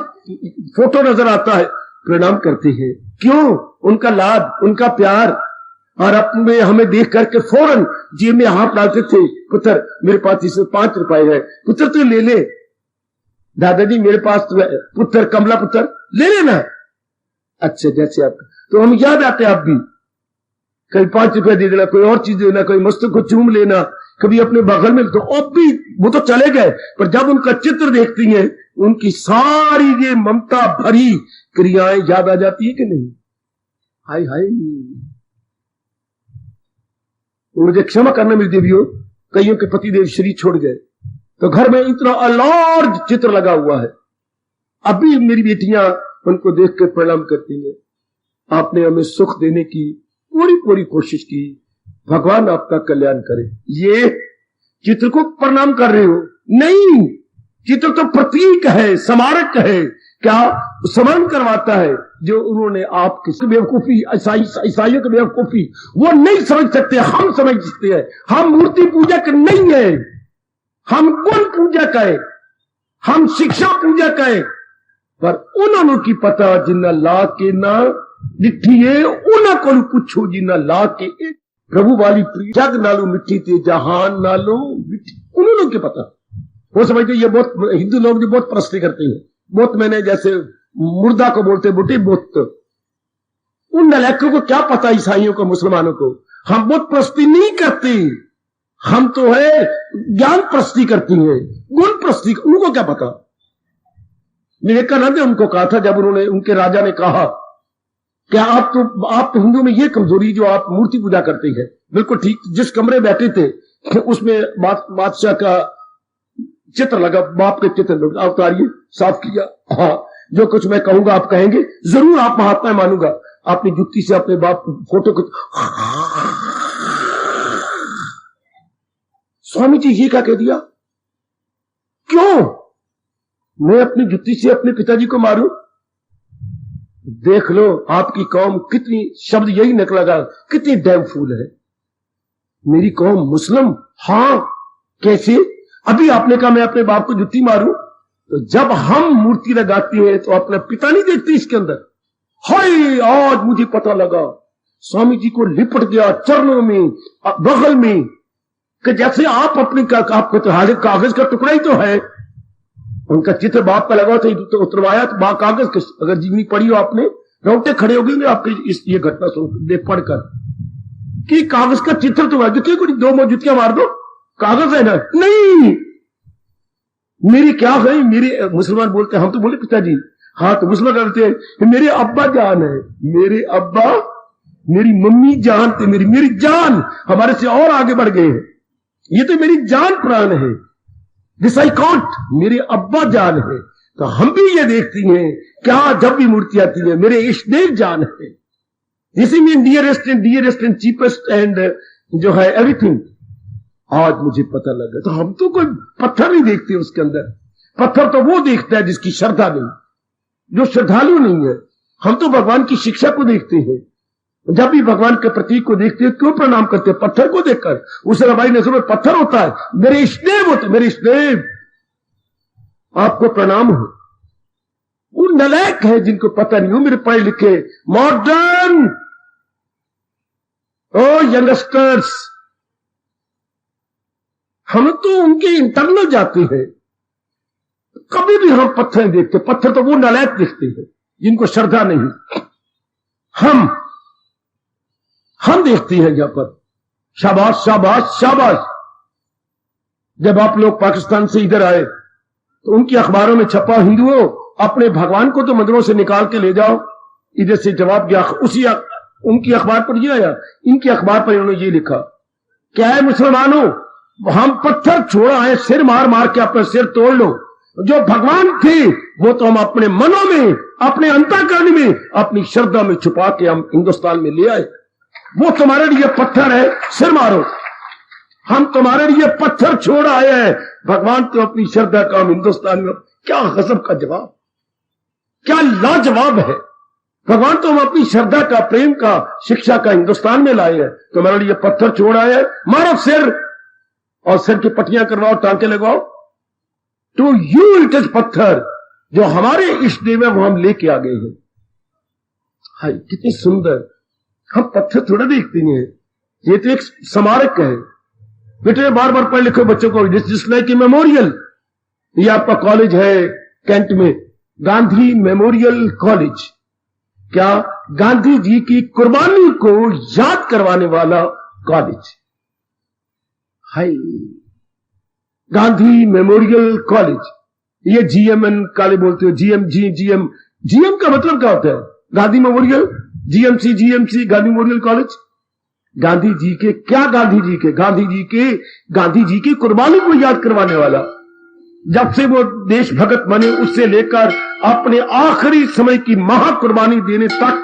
[SPEAKER 2] फोटो नजर आता है, प्रणाम करते हैं। क्यों? उनका लाड, उनका प्यार। और अपने हमें देख करके फौरन जेब में हाथ डालते थे, पुत्र मेरे पास इसमें 5 रुपए है, पुत्र तू ले ले, दादाजी मेरे पास तो है, पुत्र कमला पुत्र ले लेना। अच्छा, जैसे आप, तो हम याद आते आप भी, कभी 5 रुपए दे देना, कोई और चीज देना, कोई मस्तक को चूम लेना, कभी अपने बगल में, तो अब भी वो तो चले गए, पर जब उनका चित्र देखती हैं, उनकी सारी ये ममता भरी क्रियाएं याद आ जाती है कि नहीं? हाय हाय, मुझे क्षमा करना मेरी देवियों, कईयों के पतिदेव शरीर छोड़ गए, तो घर में इतना लार्ज चित्र लगा हुआ है, अभी मेरी बेटियां उनको देख कर प्रणाम करती हैं। आपने हमें सुख देने की पूरी कोशिश की, भगवान आपका कल्याण करे। ये चित्र को प्रणाम कर रहे हो? नहीं, चित्र तो प्रतीक है, स्मारक है। क्या स्मरण करवाता है? जो उन्होंने आपकी बेवकूफी, ईसाइयों की बेवकूफी, वो नहीं समझ सकते, हम समझ सकते हैं। हम मूर्ति पूजक नहीं है, हम गुण पूजक है, हम शिक्षा पूजक है। पर उन्होंने की पता जिन्ना ला के ना डिठिए, उन्होंने को पूछो जिन्ना ला के प्रभु वाली प्रिय जग नालू मिट्टी थे, जहान नालू मिट्टी, उन्होंने के पता। वो समझते ये बहुत, हिंदू लोग जो बहुत प्रस्ती करते हैं, बहुत, मैंने जैसे मुर्दा को बोलते बुटी बहुत, उन नलायकों को क्या पता ईसाइयों को, मुसलमानों को। हम बहुत प्रस्ती नहीं करते, हम तो है ज्ञान प्रस्ती करती हैं, गुण प्रस्ती, उनको क्या पता। विवेकानंद ने उनको कहा था, जब उन्होंने, उनके राजा ने कहा क्या आप तो हिंदू में ये कमजोरी जो आप मूर्ति पूजा करते हैं। बिल्कुल ठीक, जिस कमरे बैठे थे उसमें बादशाह का चित्र लगा, बाप के चित्र उतारिए, साफ किया। हाँ, जो कुछ मैं कहूंगा आप कहेंगे, जरूर आप महात्मा मानूंगा। अपनी जुत्ती से अपने बाप फोटो को, स्वामी जी ये क्या कह दिया? क्यों मैं अपनी जुत्ती से अपने पिताजी को मारूं? देख लो आपकी कौम कितनी, शब्द यही निकला, कितनी डैम फूल है। मेरी कौम मुस्लिम, हाँ कैसे? अभी आपने कहा मैं अपने बाप को जुत्ती मारूं, तो जब हम मूर्ति लगाते हैं तो अपना पिता नहीं देखते इसके अंदर। हाय, आज मुझे पता लगा स्वामी जी को लिपट गया चरणों में, बगल में, कि जैसे आप अपनी आपको तो कागज का टुकड़ा ही तो है। उनका चित्र बाप का लगा था तो उतरवाया, तो कागज के, अगर जीवनी पढ़ी हो आपने, रोंगटे खड़े हो गए आपके ये घटना सुन पढ़कर कि कागज का चित्र तो है, जुतिया को दो जुतियां मार दो, कागज है ना। नहीं, मेरी क्या है, मेरे मुसलमान बोलते हैं, हम तो बोले पिताजी, हाँ तो मुसलमान कहते हैं मेरे अब्बा जान है, मेरे अब्बा, मेरी मम्मी जान थे, मेरी जान हमारे से और आगे बढ़ गए हैं, ये तो मेरी जान प्राण है, दिस आई कॉन्ट, मेरे अब्बा जान है। तो हम भी ये देखती हैं क्या, जब भी मूर्ति आती है मेरे इष्टदेव जान है, इसी में डियरेस्ट एंड चीपेस्ट एंड जो है एवरीथिंग। आज मुझे पता लगा, तो हम तो कोई पत्थर नहीं देखते उसके अंदर, पत्थर तो वो देखता है जिसकी श्रद्धा नहीं, जो श्रद्धालु नहीं है। हम तो भगवान की शिक्षा को देखते हैं, जब भी भगवान के प्रतीक को देखते हैं क्यों प्रणाम करते हैं, पत्थर को देखकर। उस हमारी नजर में पत्थर होता है, मेरे इष्टदेव होते, मेरे इष्टदेव आपको प्रणाम हो। वो नलायक है जिनको पता नहीं हो, मेरे पढ़े लिखे मॉडर्न ओ यंगस्टर्स, हम तो उनके इंटरनल जाते हैं, कभी भी हम पत्थर नहीं देखते। पत्थर तो वो नलायक देखते हैं जिनको श्रद्धा नहीं। हम देखते हैं यहां पर, शाबाश शाबाश शाबाश। जब आप लोग पाकिस्तान से इधर आए तो उनकी अखबारों में छपा, हिंदुओं अपने भगवान को तो मंदिरों से निकाल के ले जाओ। इधर से जवाब गया, उसी उनकी अखबार पर ये आया, इनकी अखबार पर इन्होंने ये लिखा, क्या है मुसलमानों, हम पत्थर छोड़ा है, सिर मार मार के अपना सिर तोड़ लो। जो भगवान थे वो तो हम अपने मनों में, अपने अंतःकरण में, अपनी श्रद्धा में छुपा के हम हिंदुस्तान में ले आए। वो तुम्हारे लिए पत्थर है, सिर मारो। हम तुम्हारे लिए पत्थर छोड़ आए हैं, भगवान तो अपनी श्रद्धा का हम हिंदुस्तान में। क्या गजब का जवाब, क्या लाजवाब है। भगवान तो हम अपनी श्रद्धा का, प्रेम का, शिक्षा का हिंदुस्तान में लाए हैं, तुम्हारे लिए पत्थर छोड़ आए हैं, मारो सिर, और सिर की पट्टियां करवाओ, टांके लगाओ। टू यू इट इज पत्थर, जो हमारे इष्ट देव है वो हम लेके आ गए हैं। हाय कितनी सुंदर। हम पत्थर थोड़ा देखते हैं, ये तो एक स्मारक है। बेटे बार बार पढ़ लिखो बच्चों को, जिस लाइक मेमोरियल, ये आपका कॉलेज है कैंट में, गांधी मेमोरियल कॉलेज। क्या गांधी जी की कुर्बानी को याद करवाने वाला college. Hi Gandhi memorial college, ये जीएमएन काले बोलते हो, जीएम का मतलब क्या होता है? Gandhi memorial, GMC Gandhi memorial college. Gandhi ji के क्या, गांधी जी की कुर्बानी को याद करवाने वाला। जब से वो देश भगत बने उससे लेकर अपने आखिरी समय की महाकुर्बानी देने तक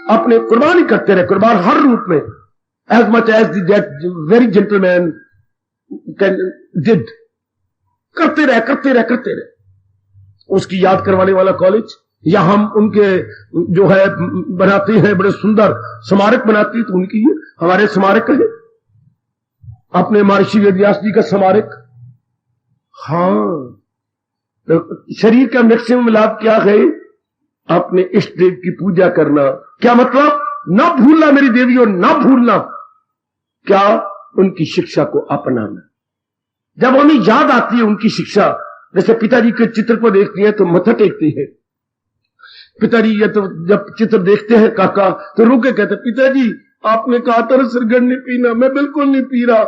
[SPEAKER 2] अपने कुर्बानी करते रहे, कुर्बान हर रूप में, as much as that very gentleman did, करते रहे। उसकी याद करवाने वाला कॉलेज। या हम उनके जो है बनाते हैं, बड़े सुंदर स्मारक बनाते हैं, तो उनकी हमारे स्मारक है, अपने महर्षि वेदव्यास जी का स्मारक। हाँ, तो शरीर का मैक्सिमम लाभ क्या है? अपने इष्ट देव की पूजा करना। क्या मतलब? ना भूलना मेरी देवियों, ना भूलना। क्या? उनकी शिक्षा को अपनाना। जब हमें याद आती है उनकी शिक्षा, जैसे पिताजी के चित्र को देखती है तो मत्था टेकती है। पिताजी ये तो जब चित्र देखते हैं काका तो रुके कहते, पिताजी आपने कहा था सिरगढ़ नहीं पीना, मैं बिल्कुल नहीं पी रहा।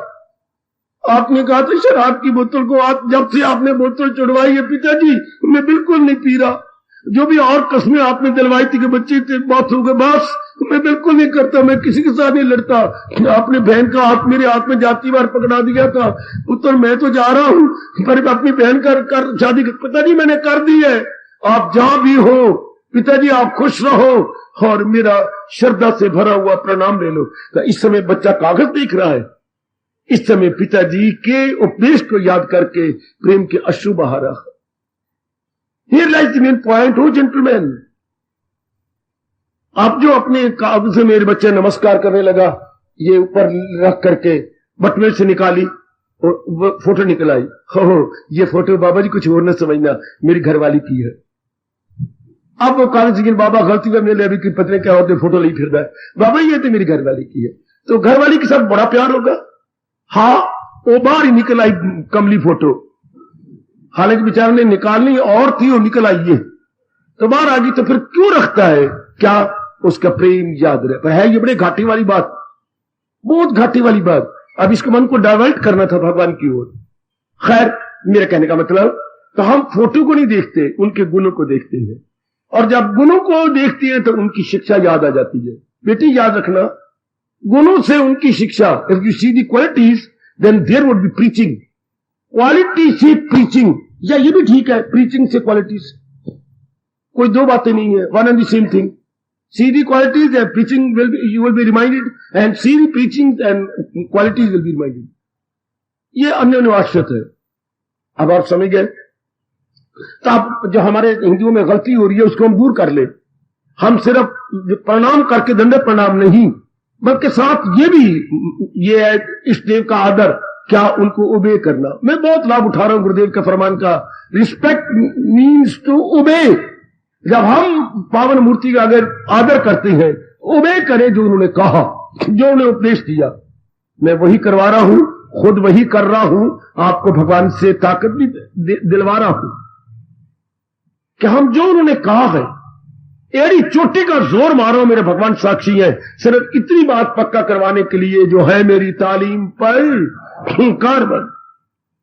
[SPEAKER 2] आपने कहा था शराब की बोतल को, जब से आपने बोतल चढ़वाई है पिताजी मैं बिल्कुल नहीं पी रहा। जो भी और कस्में आपने दिलवाई थी कि बच्चे थे बात हो गए, बस मैं बिल्कुल नहीं करता, मैं किसी के साथ नहीं लड़ता। आपने बहन का हाथ मेरे हाथ में जाती बार पकड़ा दिया था, पुत्र मैं तो जा रहा हूं पर अपनी बहन कर शादी पिताजी मैंने कर दी है। आप जहां भी हो पिताजी आप खुश रहो और मेरा श्रद्धा से भरा हुआ प्रणाम ले लो। तो इस समय बच्चा कागज देख रहा है, इस समय पिताजी के उपदेश को याद करके प्रेम के अश्रु बहा रहा है। Here lies the main point, oh gentlemen। आप जो अपने कागज से मेरे बच्चे नमस्कार करने लगा, ये ऊपर रख करके बटवे से निकाली और फोटो निकल आई, हो ये फोटो बाबा जी कुछ और न समझना, मेरी घरवाली की है। अब वो कागज जी बाबा गलती में ले अभी की पत्नी क्या होते फोटो नहीं फिर है बाबा ये तो मेरी घरवाली की है, तो घरवाली के साथ बड़ा प्यार होगा। हाँ वो बाहर ही निकल आई कमली फोटो, हालांकि बेचारे ने निकालनी और थी वो निकल आई है तो बाहर आ गई, तो फिर क्यों रखता है? क्या उसका प्रेम याद रहे? पर है ये बड़े घाटी वाली बात, बहुत घाटी वाली बात। अब इसको मन को डाइवर्ट करना था भगवान की ओर। खैर मेरे कहने का मतलब, तो हम फोटो को नहीं देखते, उनके गुणों को देखते हैं, और जब गुणों को देखते हैं तो उनकी शिक्षा याद आ जाती है। बेटी याद रखना, गुणों से उनकी शिक्षा, if you see the qualities then there would be preaching. Quality से प्रीचिंग, या ये भी ठीक है, प्रीचिंग से क्वालिटीज, कोई दो बातें नहीं है, one and the same thing. See the qualities and preaching you will be reminded, and see the preaching and qualities will be reminded. ये अन्योन्याश्रित है। अब आप समझ गए? तो आप जो हमारे हिंदुओं में गलती हो रही है उसको हम दूर कर ले। हम सिर्फ प्रणाम करके दंडवत प्रणाम नहीं, बल्कि साथ ये भी ये है इष्ट देव का आदर, क्या उनको ओबे करना। मैं बहुत लाभ उठा रहा हूं गुरुदेव के फरमान का, रिस्पेक्ट मीन्स टू ओबे। जब हम पावन मूर्ति का अगर आदर करते हैं, ओबे करें जो उन्होंने कहा, जो उन्हें उपदेश दिया। मैं वही करवा रहा हूं, खुद वही कर रहा हूं, आपको भगवान से ताकत भी दिलवा रहा हूं कि हम जो उन्होंने कहा है, एड़ी चोटी का जोर मारो, मेरे भगवान साक्षी है, सिर्फ इतनी बात पक्का करवाने के लिए जो है मेरी तालीम पर कारबन।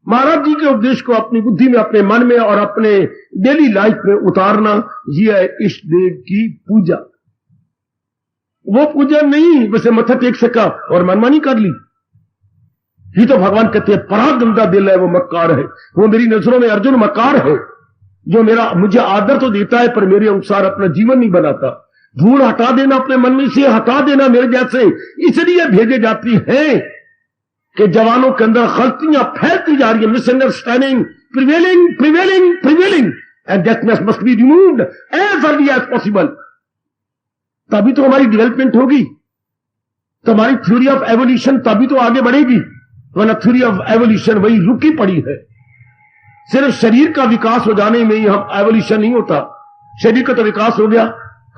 [SPEAKER 2] महाराज जी के उपदेश को अपनी बुद्धि में, अपने मन में और अपने डेली लाइफ में उतारना, यह है इष्ट देव की पूजा। वो पूजा नहीं वैसे मत्था टेक सका और मनमानी कर ली। ये तो भगवान कहते हैं परा गंदा दिल है, वो मक्कार है, वो मेरी नजरों में अर्जुन मक्कार है, जो मुझे आदर तो देता है पर मेरे अनुसार अपना जीवन नहीं बनाता। धूल हटा देना अपने मन में से, हटा देना मेरे जैसे, इसलिए भेजे जाती हैं कि जवानों के अंदर गलतियां फैलती जा रही है, misunderstanding prevailing prevailing prevailing, and that must be removed as early as possible. तभी तो हमारी डेवलपमेंट होगी, तो हमारी थ्योरी ऑफ एवोल्यूशन तभी तो आगे बढ़ेगी, वरना थ्योरी ऑफ एवोल्यूशन वही रुकी पड़ी है। सिर्फ शरीर का विकास हो जाने में ही हम एवोल्यूशन नहीं होता। शरीर का तो विकास हो गया,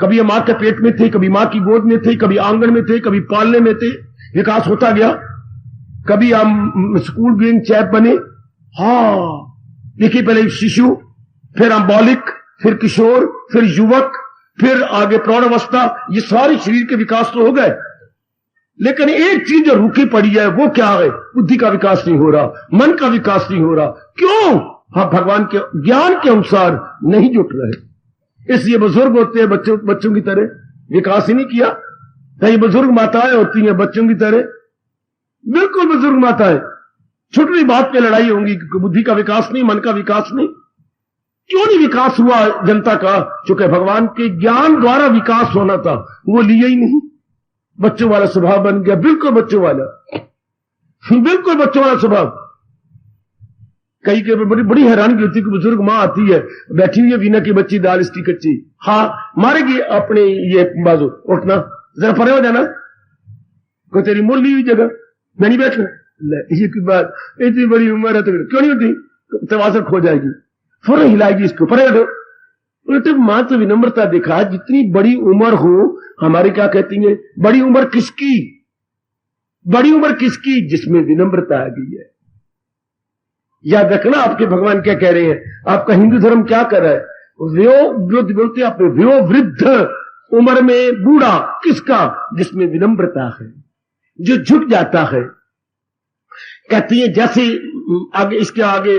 [SPEAKER 2] कभी हम मां के पेट में थे, कभी मां की गोद में थे, कभी आंगन में थे, कभी पालने में थे, विकास होता गया। कभी हम स्कूल गोइंग चैप बने, हाँ देखिए, पहले शिशु, फिर हम बालिक, फिर किशोर, फिर युवक, फिर आगे प्रौढ़ावस्था, ये सारे शरीर के विकास तो हो गए। लेकिन एक चीज जो रुकी पड़ी है वो क्या है? बुद्धि का विकास नहीं हो रहा, मन का विकास नहीं हो रहा। क्यों? हम भगवान के ज्ञान के अनुसार नहीं जुट रहे। इसलिए बुजुर्ग होते हैं बच्चों की तरह, विकास ही नहीं किया। कई बुजुर्ग माताएं होती हैं बच्चों की तरह, बिल्कुल बुजुर्ग माताएं, छोटी बात पे लड़ाई होंगी, बुद्धि का विकास नहीं, मन का विकास नहीं। क्यों नहीं विकास हुआ जनता का? चूंकि भगवान के ज्ञान द्वारा विकास होना था, वो लिए ही नहीं। बच्चों वाला स्वभाव बन गया, बिल्कुल बच्चों वाला, बिल्कुल बच्चों वाला स्वभाव। कई के बड़ी हैरानगी होती है कि बुजुर्ग मां आती है, बैठी हुई है, वीना की बच्ची दाल इसकी कच्ची, हाँ मारेगी अपने ये बाजू, उठना जरा परे हो जाना, को तेरी मोल ली हुई जगह मैं नहीं बैठना। ये की बात, इतनी बड़ी उम्र है तो क्यों नहीं होती? तवासर खो जाएगी, फौरन हिलाएगी इसको, परे हटो। उल्टे मां तो विनम्रता दिखा, जितनी बड़ी उम्र हो, हमारे क्या कहती है, बड़ी उम्र किसकी? बड़ी उम्र किसकी? जिसमें विनम्रता आ गई है। याद रखना आपके भगवान क्या कह रहे हैं, आपका हिंदू धर्म क्या कर रहा है? वृद्ध बोलते अपने वृद्ध उम्र में बूढ़ा किसका? जिसमें विनम्रता है, जो झुक जाता है। कहती है जैसे आगे, इसके आगे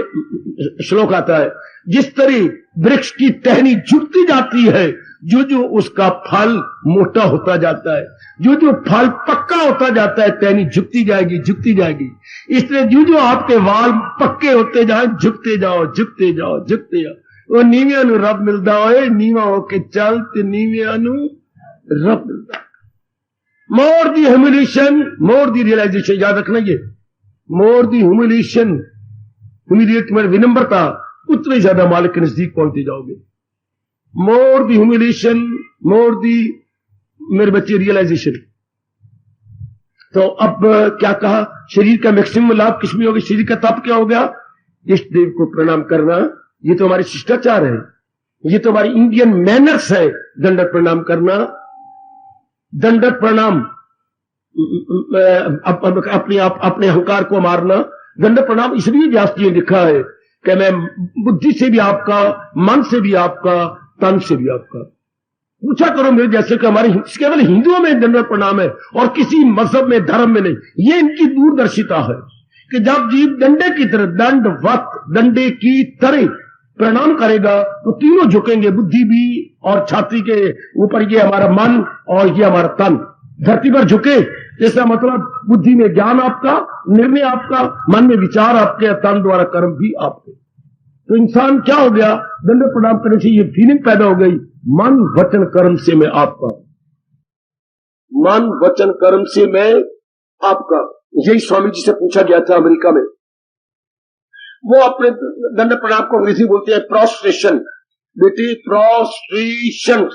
[SPEAKER 2] श्लोक आता है, जिस तरह वृक्ष की टहनी झुकती जाती है, जो जो उसका फल मोटा होता जाता है, जो जो फल पक्का होता जाता है, टहनी झुकती जाएगी, झुकती जाएगी। इसलिए जो जो आपके वाल पक्के होते जाए, झुकते जाओ, झुकते जाओ, झुकते जाओ। वो नीविया नु रब मिलता है, नीवा होके चल ते नीविया नु रब मिलता। मोर दी ह्यूमिलिएशन, मोर दी रियलाइजेशन, याद रखना ये, मोर दी ह्यूमिलिएशन, ह्यूमिलिएट में विनम्रता, उतने ज्यादा मालिक के नजदीक पहुंचते जाओगे। मोर दी ह्यूमिलिएशन, मोर दी मेरे बच्चे रियलाइजेशन। तो अब क्या कहा? शरीर का मैक्सिमम लाभ किसमें होगा? शरीर का तप क्या हो गया? इष्ट देव को प्रणाम करना, ये तो हमारे शिष्टाचार है। ये तो हमारी इंडियन मैनर्स है दंडवत प्रणाम करना। दंडवत प्रणाम अपने अहंकार को मारना। दंडवत प्रणाम इसलिए व्यास जी ने लिखा है कि मैं बुद्धि से भी आपका, मन से भी आपका, तन से भी आपका। पूछा करो मेरे जैसे कि हमारे केवल हिंदुओं में दंडवत प्रणाम है और किसी मजहब में, धर्म में नहीं। ये इनकी दूरदर्शिता है कि जब जीव डंडे की तरह, दंडवत, डंडे की तरह प्रणाम करेगा तो तीनों झुकेंगे, बुद्धि भी और छाती के ऊपर ये हमारा मन और ये हमारा तन धरती पर झुके। इसका मतलब बुद्धि में ज्ञान आपका, निर्णय आपका, मन में विचार आपके, तन द्वारा कर्म भी आपके। तो इंसान क्या हो गया, दंडवत प्रणाम करने से ये फीलिंग पैदा हो गई, मन वचन कर्म से मैं आपका, मन वचन कर्म से मैं आपका। यही स्वामी जी से पूछा गया था अमेरिका में। वो अपने दंडवत प्रणाम को अंग्रेजी बोलते हैं प्रोस्ट्रेशन। बेटी prostration,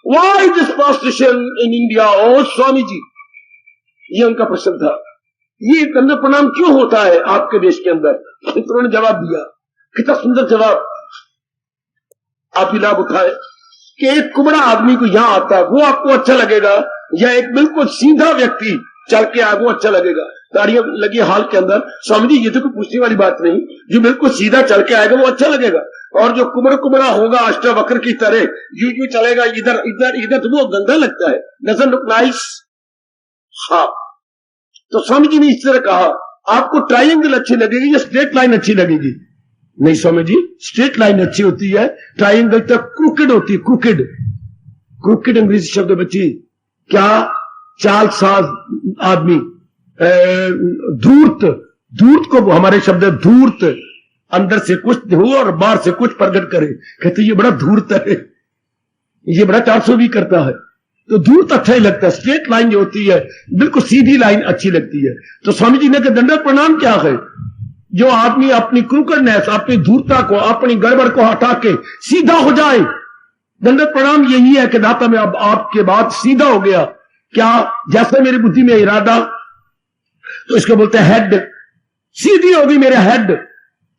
[SPEAKER 2] why this prostration in India? ओ स्वामी जी, ये उनका प्रश्न था, ये दंडवत प्रणाम क्यों होता है आपके देश के अंदर? तो उन्होंने जवाब दिया, कितना सुंदर जवाब, आप भी लाभ उठाए कि एक कुबड़ा आदमी को यहां आता है वो आपको अच्छा लगेगा, या एक बिल्कुल सीधा व्यक्ति चल के आए वो अच्छा लगेगा? ताड़ियां लगी हाल के अंदर। स्वामी जी ये तो कोई पूछने वाली बात नहीं, जो बिल्कुल सीधा चल के आएगा वो अच्छा लगेगा, और जो कुबड़ा होगा अष्टवक्र की तरह यूं चलेगा इधर इधर इधर, तो वो गंदा लगता है, डजंट लुक नाइस। हाँ, तो स्वामी जी ने इस तरह कहा, आपको ट्रायंगल अच्छी लगेगी या स्ट्रेट लाइन अच्छी लगेगी? नहीं स्वामी जी, स्ट्रेट लाइन अच्छी होती है, ट्रायंगल तक क्रूकेड होती है। क्रूकेड, क्रूकेड अंग्रेजी शब्द बच्ची, क्या चालसाज आदमी, धूर्त, धूर्त को हमारे शब्द है धूर्त, अंदर से कुछ हो और बाहर से कुछ प्रकट करे, कहते ये बड़ा धूर्त है, ये बड़ा 420 करता है। तो धूर्त अच्छा ही लगता है। स्ट्रेट लाइन जो होती है, बिल्कुल सीधी लाइन अच्छी लगती है। तो स्वामी जी ने कहा दंडवत प्रणाम क्या है? जो आदमी अपनी क्रूकड़नेस, अपनी धूर्ता को, अपनी गड़बड़ को हटा के सीधा हो जाए, दंडवत प्रणाम यही है कि दाता मैं अब आपके बाद सीधा हो गया। क्या? जैसे मेरी बुद्धि में इरादा, तो इसको बोलते हैं हेड, सीधी होगी मेरे हेड,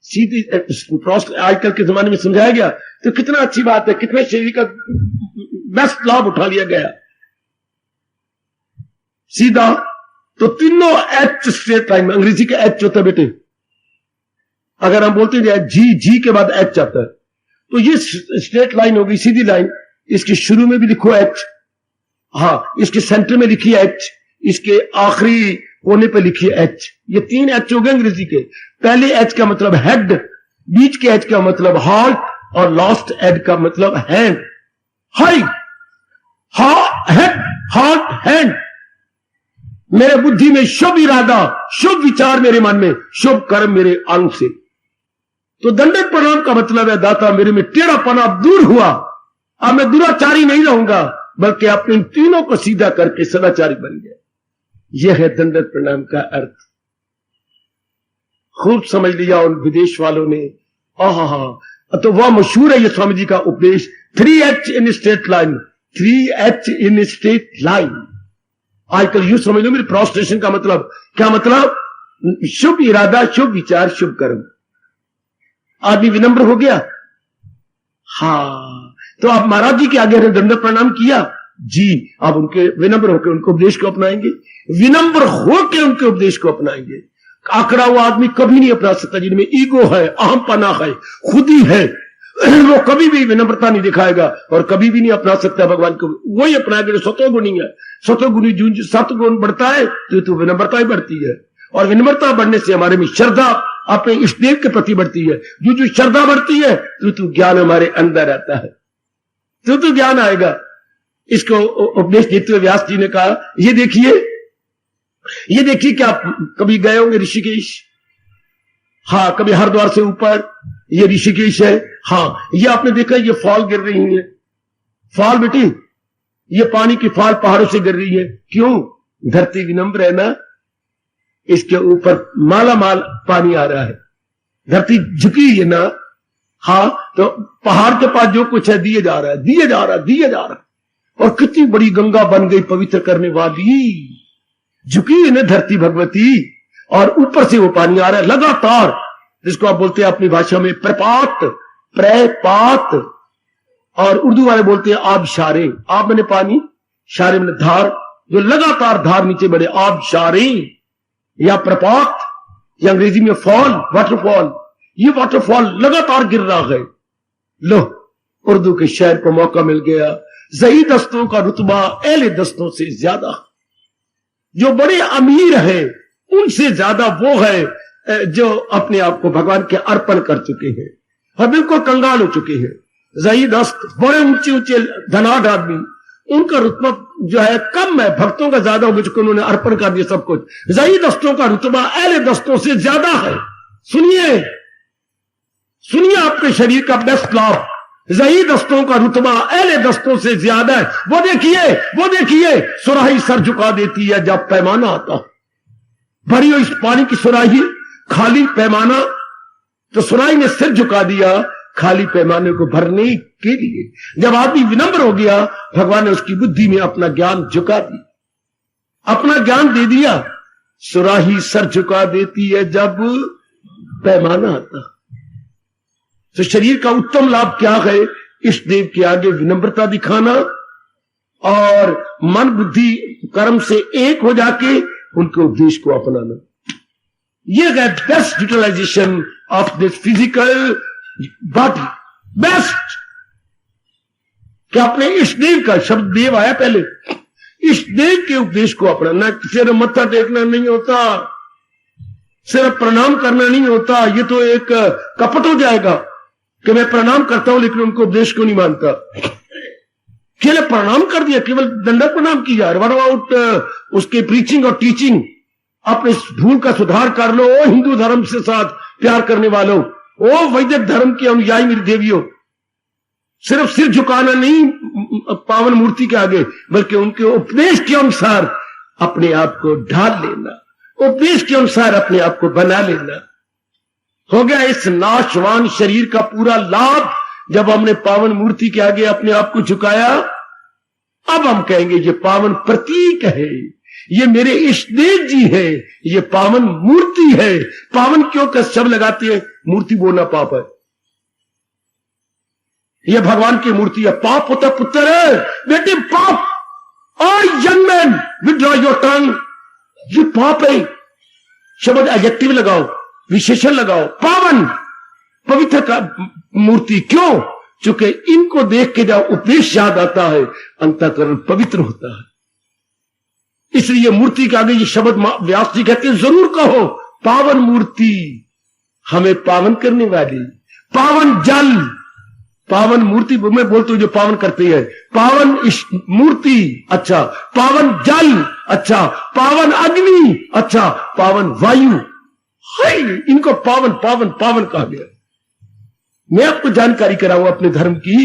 [SPEAKER 2] सीधी। आजकल के जमाने में समझाया गया तो कितना अच्छी बात है, कितने शरीर का बेस्ट लाभ उठा लिया गया। सीधा, तो तीनों एच स्ट्रेट लाइन में, अंग्रेजी का एच होता है बेटे, अगर हम बोलते हैं जी, जी के बाद एच आता है, तो ये स्ट्रेट लाइन होगी, सीधी लाइन। इसके शुरू में भी लिखो एच, हाँ, इसके सेंटर में लिखिए एच, इसके आखिरी कोने पे लिखिए एच। ये 3 एच हो गए अंग्रेजी के। पहले एच का मतलब हेड, बीच के एच का मतलब हार्ट, और लास्ट एड का मतलब hand. High, head, heart, hand. मेरे बुद्धि में शुभ इरादा, शुभ विचार मेरे मन में, शुभ कर्म मेरे अंग से। तो दंडवत प्रणाम का मतलब है दाता मेरे में टेढ़ापना दूर हुआ, अब मैं दुराचारी नहीं रहूंगा, बल्कि अपने इन तीनों को सीधा करके सदाचारी बन गया। यह है दंडवत प्रणाम का अर्थ। खूब समझ लिया उन विदेश वालों ने। तो वह मशहूर है ये स्वामी जी का उपदेश, 3H in straight line, 3H in straight line. आजकल यूं समझ लो मेरे प्रोस्ट्रेशन का मतलब क्या? मतलब शुभ इरादा, शुभ विचार, शुभ कर्म। आदमी विनम्र हो गया। हाँ, तो आप महाराज जी के आगे दंडवत प्रणाम किया जी, आप उनके विनम्र होकर उनके उपदेश को अपनाएंगे, विनम्र होकर उनके उपदेश को अपनाएंगे। आंकड़ा हुआ आदमी कभी नहीं अपना सकता, जिनमें ईगो है, अहमपना है, खुदी है, वो कभी भी विनम्रता नहीं दिखाएगा और कभी भी नहीं अपना सकता भगवान को। वही अपनाएगा जो सतोगुणी है। सतोगुणी जो सतगुण बढ़ता है तो विनम्रता ही बढ़ती है, और विनम्रता बढ़ने से हमारे में श्रद्धा अपने इष्ट देव के प्रति बढ़ती है। जो श्रद्धा बढ़ती है तो ज्ञान हमारे अंदर आता है, तो ज्ञान आएगा। इसको उपदेश देते हुए व्यास जी ने कहा, ये देखिए क्या कभी गए होंगे ऋषिकेश? हाँ, कभी हरिद्वार से ऊपर ये ऋषिकेश है। हाँ, ये आपने देखा ये फॉल गिर रही है, फॉल बेटी, ये पानी की फॉल पहाड़ों से गिर रही है। क्यों? धरती विनम्र है ना, इसके ऊपर माला माल पानी आ रहा है, धरती झुकी है ना। हाँ, तो पहाड़ के पास जो कुछ है दिए जा रहा है, दिए जा रहा है, दिए जा रहा है। और कितनी बड़ी गंगा बन गई पवित्र करने वाली, झुकी है ना धरती भगवती, और ऊपर से वो पानी आ रहा है लगातार, जिसको आप बोलते हैं अपनी भाषा में प्रपात, प्रपात। और उर्दू वाले बोलते हैं आब शारे, आब मैंने पानी, शारे मैंने धार, जो लगातार धार नीचे बढ़े, आब शारे या प्रपात या अंग्रेजी में फॉल, वाटरफॉल, ये वाटरफॉल लगातार गिर रहा है। लो, उर्दू के शायर को मौका मिल गया, ज़ही दस्तों का रुतबा एले दस्तों से ज्यादा, जो बड़े अमीर है उनसे ज्यादा वो है जो अपने आप को भगवान के अर्पण कर चुके हैं और बिल्कुल कंगाल हो चुके हैं। ज़ही दस्त बड़े ऊंचे ऊंचे धनाढ़ आदमी, उनका रुतबा जो है कम है, भक्तों का ज्यादा हो चुका, उन्होंने अर्पण कर दिया सब कुछ। ज़ही दस्तों का रुतबा एले दस्तों से ज्यादा है। सुनिए सुनिए, आपके शरीर का बेस्ट लाभ, ज़ही दस्तों का रुतबा एले दस्तों से ज्यादा है। वो देखिए सुराही सर झुका देती है जब पैमाना आता, भरी हो इस पानी की सुराही, खाली पैमाना, तो सुराही ने सिर झुका दिया खाली पैमाने को भरने के लिए। जब आदमी विनम्र हो गया, भगवान ने उसकी बुद्धि में अपना ज्ञान झुका दिया, अपना ज्ञान दे दिया। सुराही सर झुका देती है जब पैमाना आता। तो शरीर का उत्तम लाभ क्या है? इष्ट देव के आगे विनम्रता दिखाना और मन बुद्धि कर्म से एक हो जाके उनके उपदेश को अपनाना। यह है best utilisation of this physical body. Best क्या अपने इष्ट देव का, शब्द देव आया पहले, इष्ट देव के उपदेश को अपनाना। सिर्फ मत्था टेकना नहीं होता, सिर्फ प्रणाम करना नहीं होता, ये तो एक कपट हो जाएगा कि मैं प्रणाम करता हूं लेकिन उनको उपदेश को नहीं मानता। केवल प्रणाम कर दिया, केवल दंडक प्रणाम किया, व्हाट अबाउट उसके प्रीचिंग और टीचिंग? अपने भूल का सुधार कर लो। ओ हिंदू धर्म से साथ प्यार करने वालों, ओ वैदिक धर्म के अनुयायी मेरी देवियों, सिर्फ सिर झुकाना नहीं पावन मूर्ति के आगे, बल्कि उनके उपदेश के अनुसार अपने आप को ढाल लेना, उपदेश के अनुसार अपने आप को बना लेना। हो गया इस नाशवान शरीर का पूरा लाभ जब हमने पावन मूर्ति के आगे अपने आप को झुकाया। अब हम कहेंगे ये पावन प्रतीक है, ये मेरे इष्ट देव जी है, ये पावन मूर्ति है। पावन क्यों का शब्द लगाते हैं? मूर्ति बोलना पाप है, ये भगवान की मूर्ति है। पाप होता पुत्र है बेटे, पाप। और young man withdraw your tongue, ये पाप है। शब्द एडजेक्टिव लगाओ, विशेषण लगाओ, पावन पवित्र का मूर्ति। क्यों? चूंकि इनको देख के जब उपदेश याद आता है अंतःकरण पवित्र होता है। इसलिए मूर्ति के आगे ये शब्द व्यास जी कहते हैं जरूर कहो, पावन मूर्ति, हमें पावन करने वाली। पावन जल, पावन मूर्ति मैं बोलता हूं जो पावन करती है, पावन मूर्ति, अच्छा, पावन जल, अच्छा, पावन अग्नि, अच्छा, पावन वायु, हाय, इनको पावन पावन पावन कहा गया। मैं आपको जानकारी कराऊं अपने धर्म की,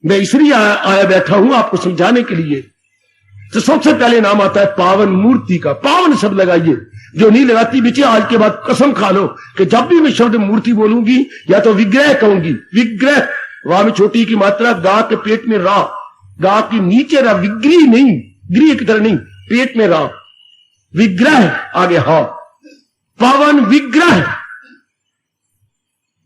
[SPEAKER 2] मैं इसलिए आया बैठा हूं आपको समझाने के लिए। तो सबसे पहले नाम आता है पावन मूर्ति का। पावन शब्द लगाइए, जो नहीं लगाती बेचे आज के बाद कसम खा लो कि जब भी मैं शब्द मूर्ति बोलूंगी या तो विग्रह कहूंगी। विग्रह, वहां में छोटी की मात्रा, गा के पेट में रा, गा के नीचे रा, विग्रह नहीं, गृह की तरह नहीं, पेट में रा, विग्रह आगे हा, पावन विग्रह,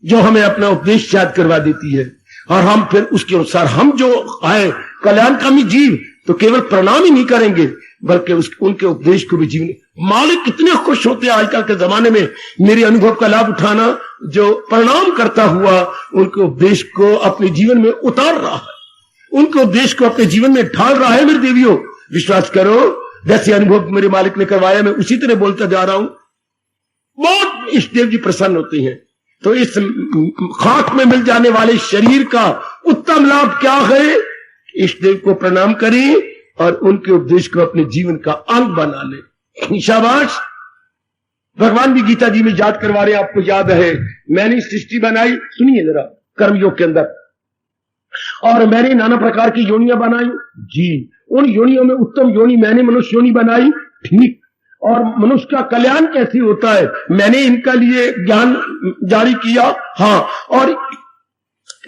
[SPEAKER 2] जो हमें अपना उपदेश याद करवा देती है। और हम फिर उसके अनुसार, हम जो आए कल्याणकामी जीव, तो केवल प्रणाम ही नहीं करेंगे बल्कि उनके उपदेश को भी जीवन। मालिक कितने खुश होते हैं आजकल के जमाने में मेरे अनुभव का लाभ उठाना, जो प्रणाम करता हुआ उनके उपदेश को अपने जीवन में उतार रहा है, उनके उपदेश को अपने जीवन में ढाल रहा है। मेरे देवियों, विश्वास करो, जैसे अनुभव मेरे मालिक ने करवाया मैं उसी तरह बोलता जा रहा हूं। बहुत इष्ट देव जी प्रसन्न होते हैं। तो इस खाक में मिल जाने वाले शरीर का उत्तम लाभ क्या है? इष्ट देव को प्रणाम करें और उनके उपदेश को अपने जीवन का अंग बना ले। शाबाश। भगवान भी गीता जी में याद करवा रहे हैं, आपको याद है, मैंने सृष्टि बनाई, सुनिए जरा, कर्मयोग के अंदर, और मैंने नाना प्रकार की योनियां बनाई जी। उन योनियों में उत्तम योनि मैंने मनुष्य योनि बनाई, ठीक। और मनुष्य का कल्याण कैसे होता है, मैंने इनका लिए ज्ञान जारी किया, हाँ। और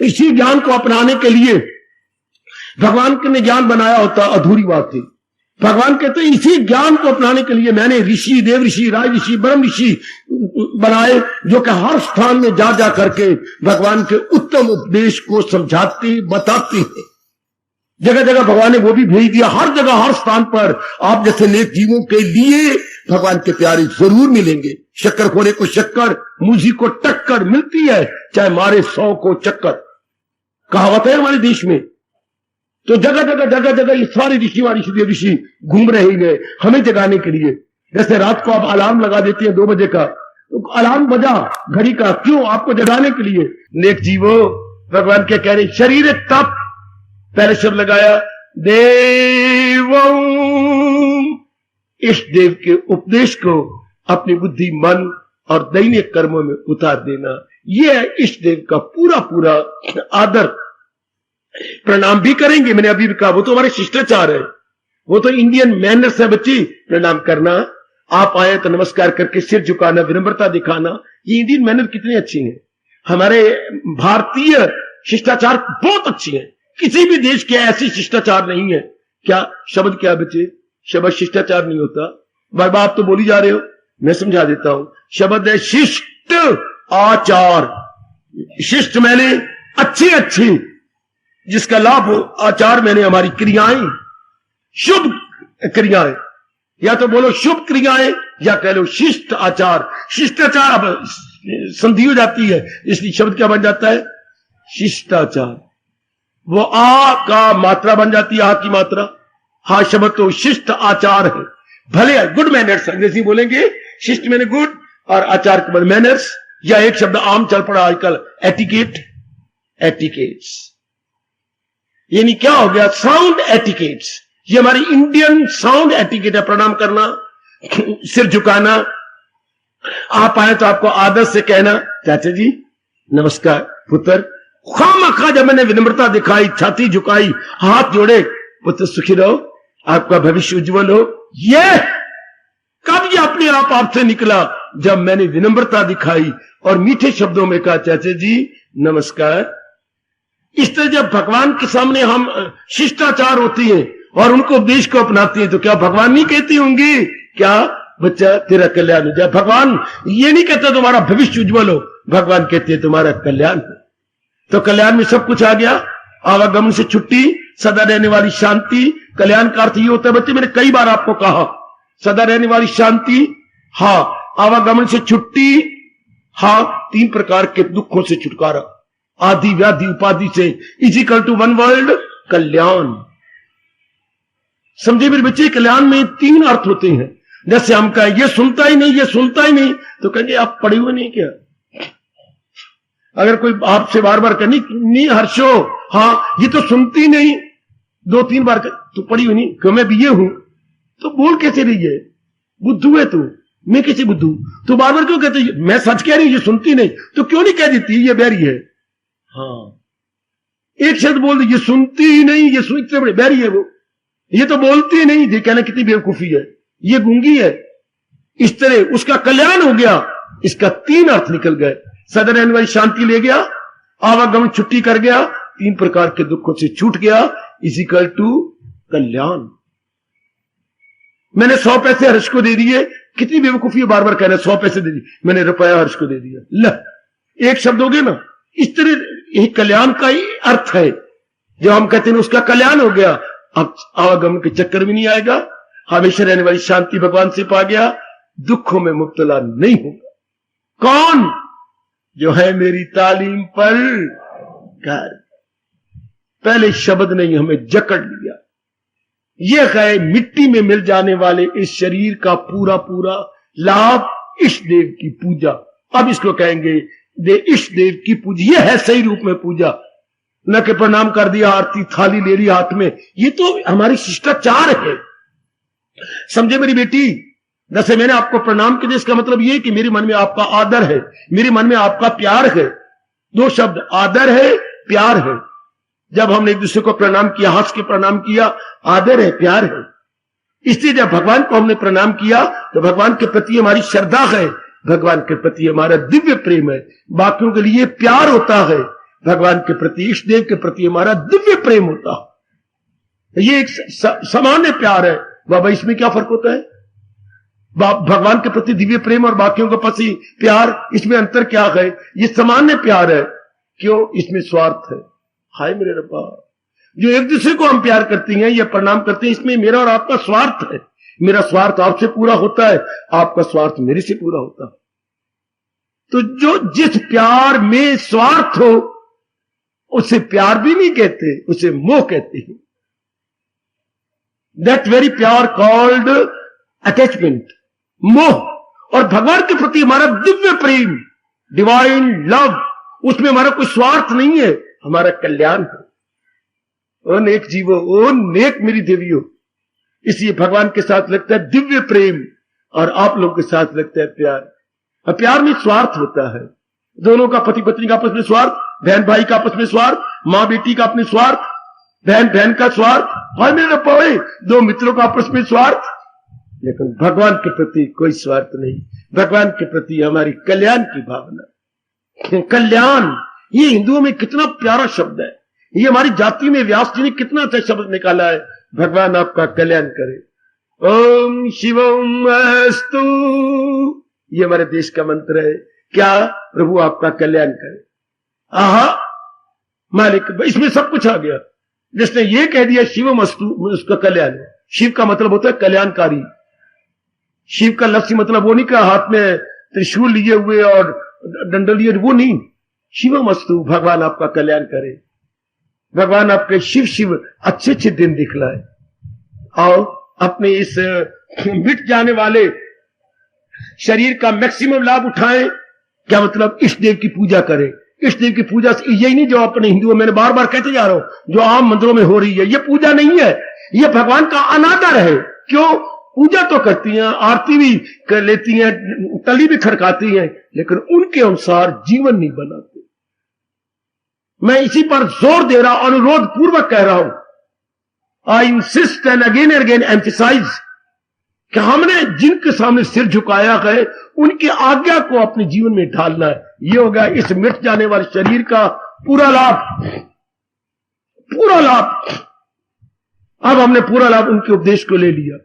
[SPEAKER 2] इसी ज्ञान को अपनाने के लिए भगवान ने ज्ञान बनाया होता, अधूरी बात थी। भगवान कहते इसी ज्ञान को अपनाने के लिए मैंने ऋषि, देव ऋषि, राज ऋषि, ब्रह्म ऋषि, बनाए जो कि हर स्थान में जा जा करके भगवान के उत्तम उपदेश को समझाते बताते हैं। जगह जगह भगवान ने वो भी भेज दिया। हर जगह हर स्थान पर आप जैसे नेक जीवों के लिए भगवान के प्यारे जरूर मिलेंगे। शक्कर खोरे को शक्कर, मूजी को टक्कर मिलती है, चाहे मारे 100 को चक्कर, कहावत है हमारे देश में। तो जगह जगह जगह जगह ये सारे ऋषि घूम रहे हैं हमें जगाने के लिए। जैसे रात को आप अलार्म लगा देते हैं 2 बजे का, तो अलार्म बजा घड़ी का, क्यों? आपको जगाने के लिए। नेक जीवो, भगवान के कह रहे शरीर तप, पहले शब्द लगाया देव, इष्ट देव के उपदेश को अपनी बुद्धि, मन और दैनिक कर्मों में उतार देना, यह है इष्ट देव का पूरा पूरा आदर। प्रणाम भी करेंगे, मैंने अभी भी कहा, वो तो हमारे शिष्टाचार है, वो तो इंडियन मैनर्स है बच्ची। प्रणाम करना, आप आए तो नमस्कार करके सिर झुकाना, विनम्रता दिखाना, ये इंडियन मैनर कितने अच्छी हैं। हमारे भारतीय शिष्टाचार बहुत अच्छी है, किसी भी देश के ऐसी शिष्टाचार नहीं है। क्या शब्द, क्या बच्चे? शब्द शिष्टाचार नहीं होता। बार बार आप तो बोली जा रहे हो, मैं समझा देता हूं। शब्द है शिष्ट आचार। शिष्ट मैंने अच्छी अच्छी, जिसका लाभ हो। आचार मैंने हमारी क्रियाएं, शुभ क्रियाएं, या तो बोलो शुभ क्रियाएं या कह लो शिष्ट आचार। शिष्टाचार अब संधि हो जाती है, इसलिए शब्द क्या बन जाता है? शिष्टाचार। वो आ का मात्रा बन जाती है, आ की मात्रा। हा शब्द तो शिष्ट आचार है। भले गुड मैनर्स अंग्रेजी बोलेंगे, शिष्ट मैंने गुड और आचार के बाद मैनर्स, या एक शब्द आम चल पड़ा आजकल एटिकेट, एटिकेट्स। यानी क्या हो गया? Sound etiquettes. ये हमारी इंडियन साउंड एटिकेट है। प्रणाम करना, सिर झुकाना, आप आए तो आपको आदर से कहना चाचा जी नमस्कार पुत्र। खामखा जब मैंने विनम्रता दिखाई, छाती झुकाई, हाथ जोड़े, पुत्र सुखी रहो, आपका भविष्य उज्जवल हो, ये कब ये अपने आप आपसे निकला? जब मैंने विनम्रता दिखाई और मीठे शब्दों में कहा चाचा जी नमस्कार। इस तरह जब भगवान के सामने हम शिष्टाचार होती है और उनको उपदेश को अपनाती है, तो क्या भगवान नहीं कहती होंगी क्या बच्चा तेरा कल्याण हो जाए? भगवान ये नहीं कहते तुम्हारा भविष्य उज्जवल हो, भगवान कहते हैं तुम्हारा कल्याण हो। तो कल्याण में सब कुछ आ गया। आवागमन से छुट्टी, सदा रहने वाली शांति। कल्याण का अर्थ ये होता है बच्चे, मैंने कई बार आपको कहा, सदा रहने वाली शांति, हाँ, आवागमन से छुट्टी, हाँ, 3 प्रकार के दुखों से छुटकारा, आदि व्याधि उपाधि से, इजिकल टू 1 वर्ल्ड, कल्याण। समझे मेरे बच्चे, कल्याण में 3 अर्थ होते हैं। जैसे हम कहें ये सुनता ही नहीं, ये सुनता ही नहीं, तो कहेंगे आप पढ़े हुए नहीं क्या? अगर कोई आपसे बार बार कहे नहीं हर्षो, हाँ ये तो सुनती नहीं, 2-3 बार तू पढ़ी हुई नहीं, क्यों मैं बीए हूं, तो बोल कैसे रही है? बुद्धू है तू, मैं कैसे बुद्धू? तू बार बार क्यों कहते? मैं सच कह रही हूं, ये सुनती नहीं, तो क्यों नहीं कह देती ये बैरी है? हाँ, एक शब्द बोल दे, ये सुनती ही नहीं, ये सुनते बड़े बैरी है वो, ये तो बोलती ही नहीं, ये कहना कितनी बेवकूफी है, ये गूंगी है। इस तरह उसका कल्याण हो गया। इसका 3 अर्थ निकल गए। सदा रहने वाली शांति ले गया, आवागमन छुट्टी कर गया, 3 प्रकार के दुखों से छूट गया, इजिकल टू कल्याण। मैंने 100 पैसे हर्ष को दे दिए, कितनी बेवकूफी है बार बार कहना 100 पैसे दे दिए, मैंने रुपया हर्ष को दे दिया, ल एक शब्द हो गया ना। इस तरह यही कल्याण का ही अर्थ है। जब हम कहते हैं उसका कल्याण हो गया, अब आवागमन के चक्कर भी नहीं आएगा, हमेशा रहने वाली शांति भगवान से पा गया, दुखों में मुब्तला नहीं होगा। कौन? जो है मेरी तालीम पर कर। पहले शब्द नहीं हमें जकड़ लिया। यह है मिट्टी में मिल जाने वाले इस शरीर का पूरा पूरा लाभ, इष्ट देव की पूजा। अब इसको कहेंगे दे इष्ट देव की पूजा। यह है सही रूप में पूजा, न कि प्रणाम कर दिया, आरती थाली ले ली हाथ में। ये तो हमारी शिष्टाचार है। समझे मेरी बेटी? जैसे मैंने आपको प्रणाम किया, इसका मतलब यह कि मेरे मन में आपका आदर है, मेरे मन में आपका प्यार है। 2 शब्द, आदर है, प्यार है। जब हमने एक दूसरे को प्रणाम किया, हंस के प्रणाम किया, आदर है, प्यार है। इसलिए जब भगवान को हमने प्रणाम किया तो भगवान के प्रति हमारी श्रद्धा है, भगवान के प्रति हमारा दिव्य प्रेम है। बाकियों के लिए प्यार होता है, भगवान के प्रति, इष्ट देव के प्रति हमारा दिव्य प्रेम होता है। ये एक सामान्य प्यार है। बाबा इसमें क्या फर्क होता है? भगवान के प्रति दिव्य प्रेम और बाकियों के प्रति प्यार, इसमें अंतर क्या है? ये सामान्य प्यार है, क्यों? इसमें स्वार्थ है। हाय मेरे रब्बा, जो एक दूसरे को हम प्यार करती हैं या प्रणाम करते हैं, इसमें मेरा और आपका स्वार्थ है। मेरा स्वार्थ आपसे पूरा होता है, आपका स्वार्थ मेरे से पूरा होता है। तो जो जिस प्यार में स्वार्थ हो उसे प्यार भी नहीं कहते, उसे मोह कहते हैं। दैट वेरी प्यार कॉल्ड अटैचमेंट, मोह। और भगवान के प्रति हमारा दिव्य प्रेम, डिवाइन लव, उसमें हमारा कोई स्वार्थ नहीं है, हमारा कल्याण है। ओ नेक जीवो, ओ नेक मेरी देवियों, इसलिए भगवान के साथ लगता है दिव्य प्रेम और आप लोगों के साथ लगता है प्यार। और प्यार में स्वार्थ होता है, दोनों का, पति पत्नी का आपस में स्वार्थ, बहन भाई का आपस में स्वार्थ, मां बेटी का अपने स्वार्थ, बहन बहन का स्वार्थ, भाई मेरे पाए दो मित्रों का आपस में स्वार्थ। लेकिन भगवान के प्रति कोई स्वार्थ नहीं, भगवान के प्रति हमारी कल्याण की भावना। कल्याण, ये हिंदुओं में कितना प्यारा शब्द है, ये हमारी जाति में व्यास जी ने कितना अच्छा शब्द निकाला है, भगवान आपका कल्याण करे। ओम शिवम अस्तु, ये हमारे देश का मंत्र है। क्या? प्रभु आपका कल्याण करे। आहा मालिक, इसमें सब कुछ आ गया। जिसने ये कह दिया शिवम अस्तु, उसका कल्याण है। शिव का मतलब होता है कल्याणकारी। शिव का लक्ष्य मतलब वो नहीं कि हाथ में त्रिशूल लिए हुए और डंडा लिए, वो नहीं। शिवम अस्तु, भगवान आपका कल्याण करे, भगवान आपके शिव शिव अच्छे अच्छे दिन दिखलाए। आओ अपने इस मिट जाने वाले शरीर का मैक्सिमम लाभ उठाएं। क्या मतलब? इष्ट देव की पूजा करें। इष्ट देव की पूजा यही नहीं जो अपने हिंदुओं, मैंने बार बार कहते जा रहा हूं, जो आम मंदिरों में हो रही है, ये पूजा नहीं है, ये भगवान का अनादर है। क्यों? पूजा तो करती हैं, आरती भी कर लेती हैं, तली भी खड़काती हैं, लेकिन उनके अनुसार जीवन नहीं बनाते। मैं इसी पर जोर दे रहा, अनुरोध पूर्वक कह रहा हूं, I insist and again emphasise कि हमने जिनके सामने सिर झुकाया है उनकी आज्ञा को अपने जीवन में ढालना है। ये होगा इस मिट जाने वाले शरीर का पूरा लाभ, पूरा लाभ। अब हमने पूरा लाभ उनके उपदेश को ले लिया।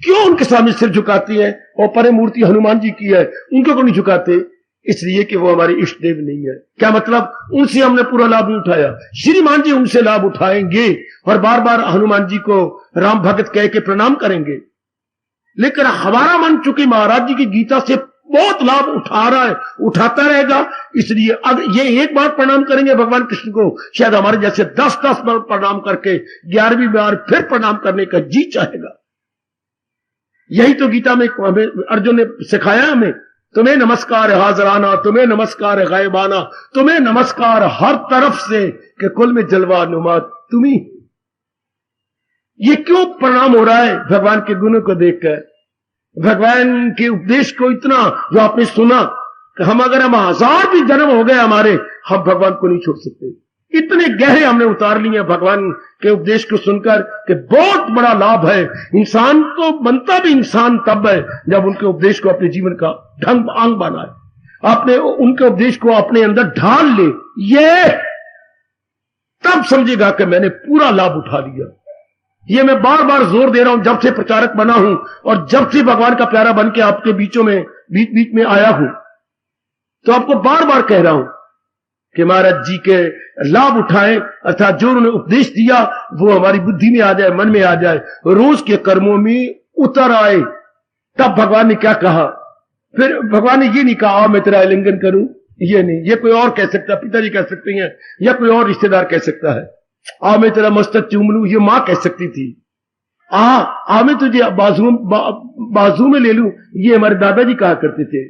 [SPEAKER 2] क्यों उनके सामने सिर झुकाती है? और परम मूर्ति हनुमान जी की है, उनको क्यों नहीं झुकाते? इसलिए कि वो हमारे इष्ट देव नहीं है। क्या मतलब? उनसे हमने पूरा लाभ नहीं उठाया। श्रीमान जी उनसे लाभ उठाएंगे और बार बार हनुमान जी को राम भगत कह के प्रणाम करेंगे, लेकिन हमारा मन चूंकि महाराज जी की गीता से बहुत लाभ उठा रहा है, उठाता रहेगा। इसलिए अब ये एक बार प्रणाम करेंगे भगवान कृष्ण को, शायद हमारे जैसे 10-10 बार प्रणाम करके 11वीं बार फिर प्रणाम करने का जी चाहेगा। यही तो गीता में अर्जुन ने सिखाया हमें, तुम्हें नमस्कार हाजराना, तुम्हें नमस्कार गायबाना, तुम्हें नमस्कार हर तरफ से, कि कुल में जलवा नुमा तुम्ही। ये क्यों प्रणाम हो रहा है? भगवान के गुणों को देखकर, भगवान के उपदेश को इतना जो आपने सुना कि हम 1000 भी जन्म हो गए हमारे, हम भगवान को नहीं छोड़ सकते। इतने गहरे हमने उतार लिए भगवान के उपदेश को सुनकर कि बहुत बड़ा लाभ है। इंसान तो बनता भी इंसान तब है जब उनके उपदेश को अपने जीवन का ढंग अंग बनाए, अपने उनके उपदेश को अपने अंदर ढाल ले, ये तब समझेगा कि मैंने पूरा लाभ उठा लिया। ये मैं बार बार जोर दे रहा हूं, जब से प्रचारक बना हूं और जब से भगवान का प्यारा बन के आपके बीच बीच में आया हूं, तो आपको बार बार कह रहा हूं कि महाराज जी के लाभ उठाएं, अर्थात जो उन्होंने उपदेश दिया वो हमारी बुद्धि में आ जाए, मन में आ जाए, रोज के कर्मों में उतर आए। तब भगवान ने क्या कहा? फिर भगवान ने ये नहीं कहा मैं तेरा आलिंगन करूं, ये नहीं, ये कोई और कह सकता, पिताजी कह सकते हैं या कोई और रिश्तेदार कह सकता है। मैं तेरा मस्तक चूम लूं, ये मां कह सकती थी। मैं तुझे बाजू में ले लूं, ये हमारे दादाजी कहा करते थे।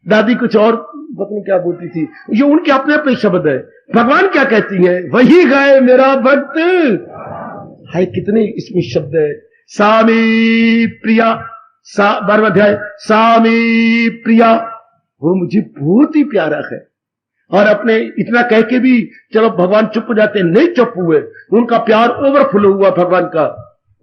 [SPEAKER 2] दादी कुछ और पत्नी क्या बोलती थी, ये उनके अपने अपने शब्द है। भगवान क्या कहती है? वही गाय मेरा भक्त है। कितने इसमें शब्द है। सामी प्रिया, 12वां अध्याय, सामी प्रिया, वो मुझे बहुत ही प्यारा है। और अपने इतना कह के भी चलो भगवान चुप हो जाते, नहीं चुप हुए, उनका प्यार ओवरफ्लो हुआ। भगवान का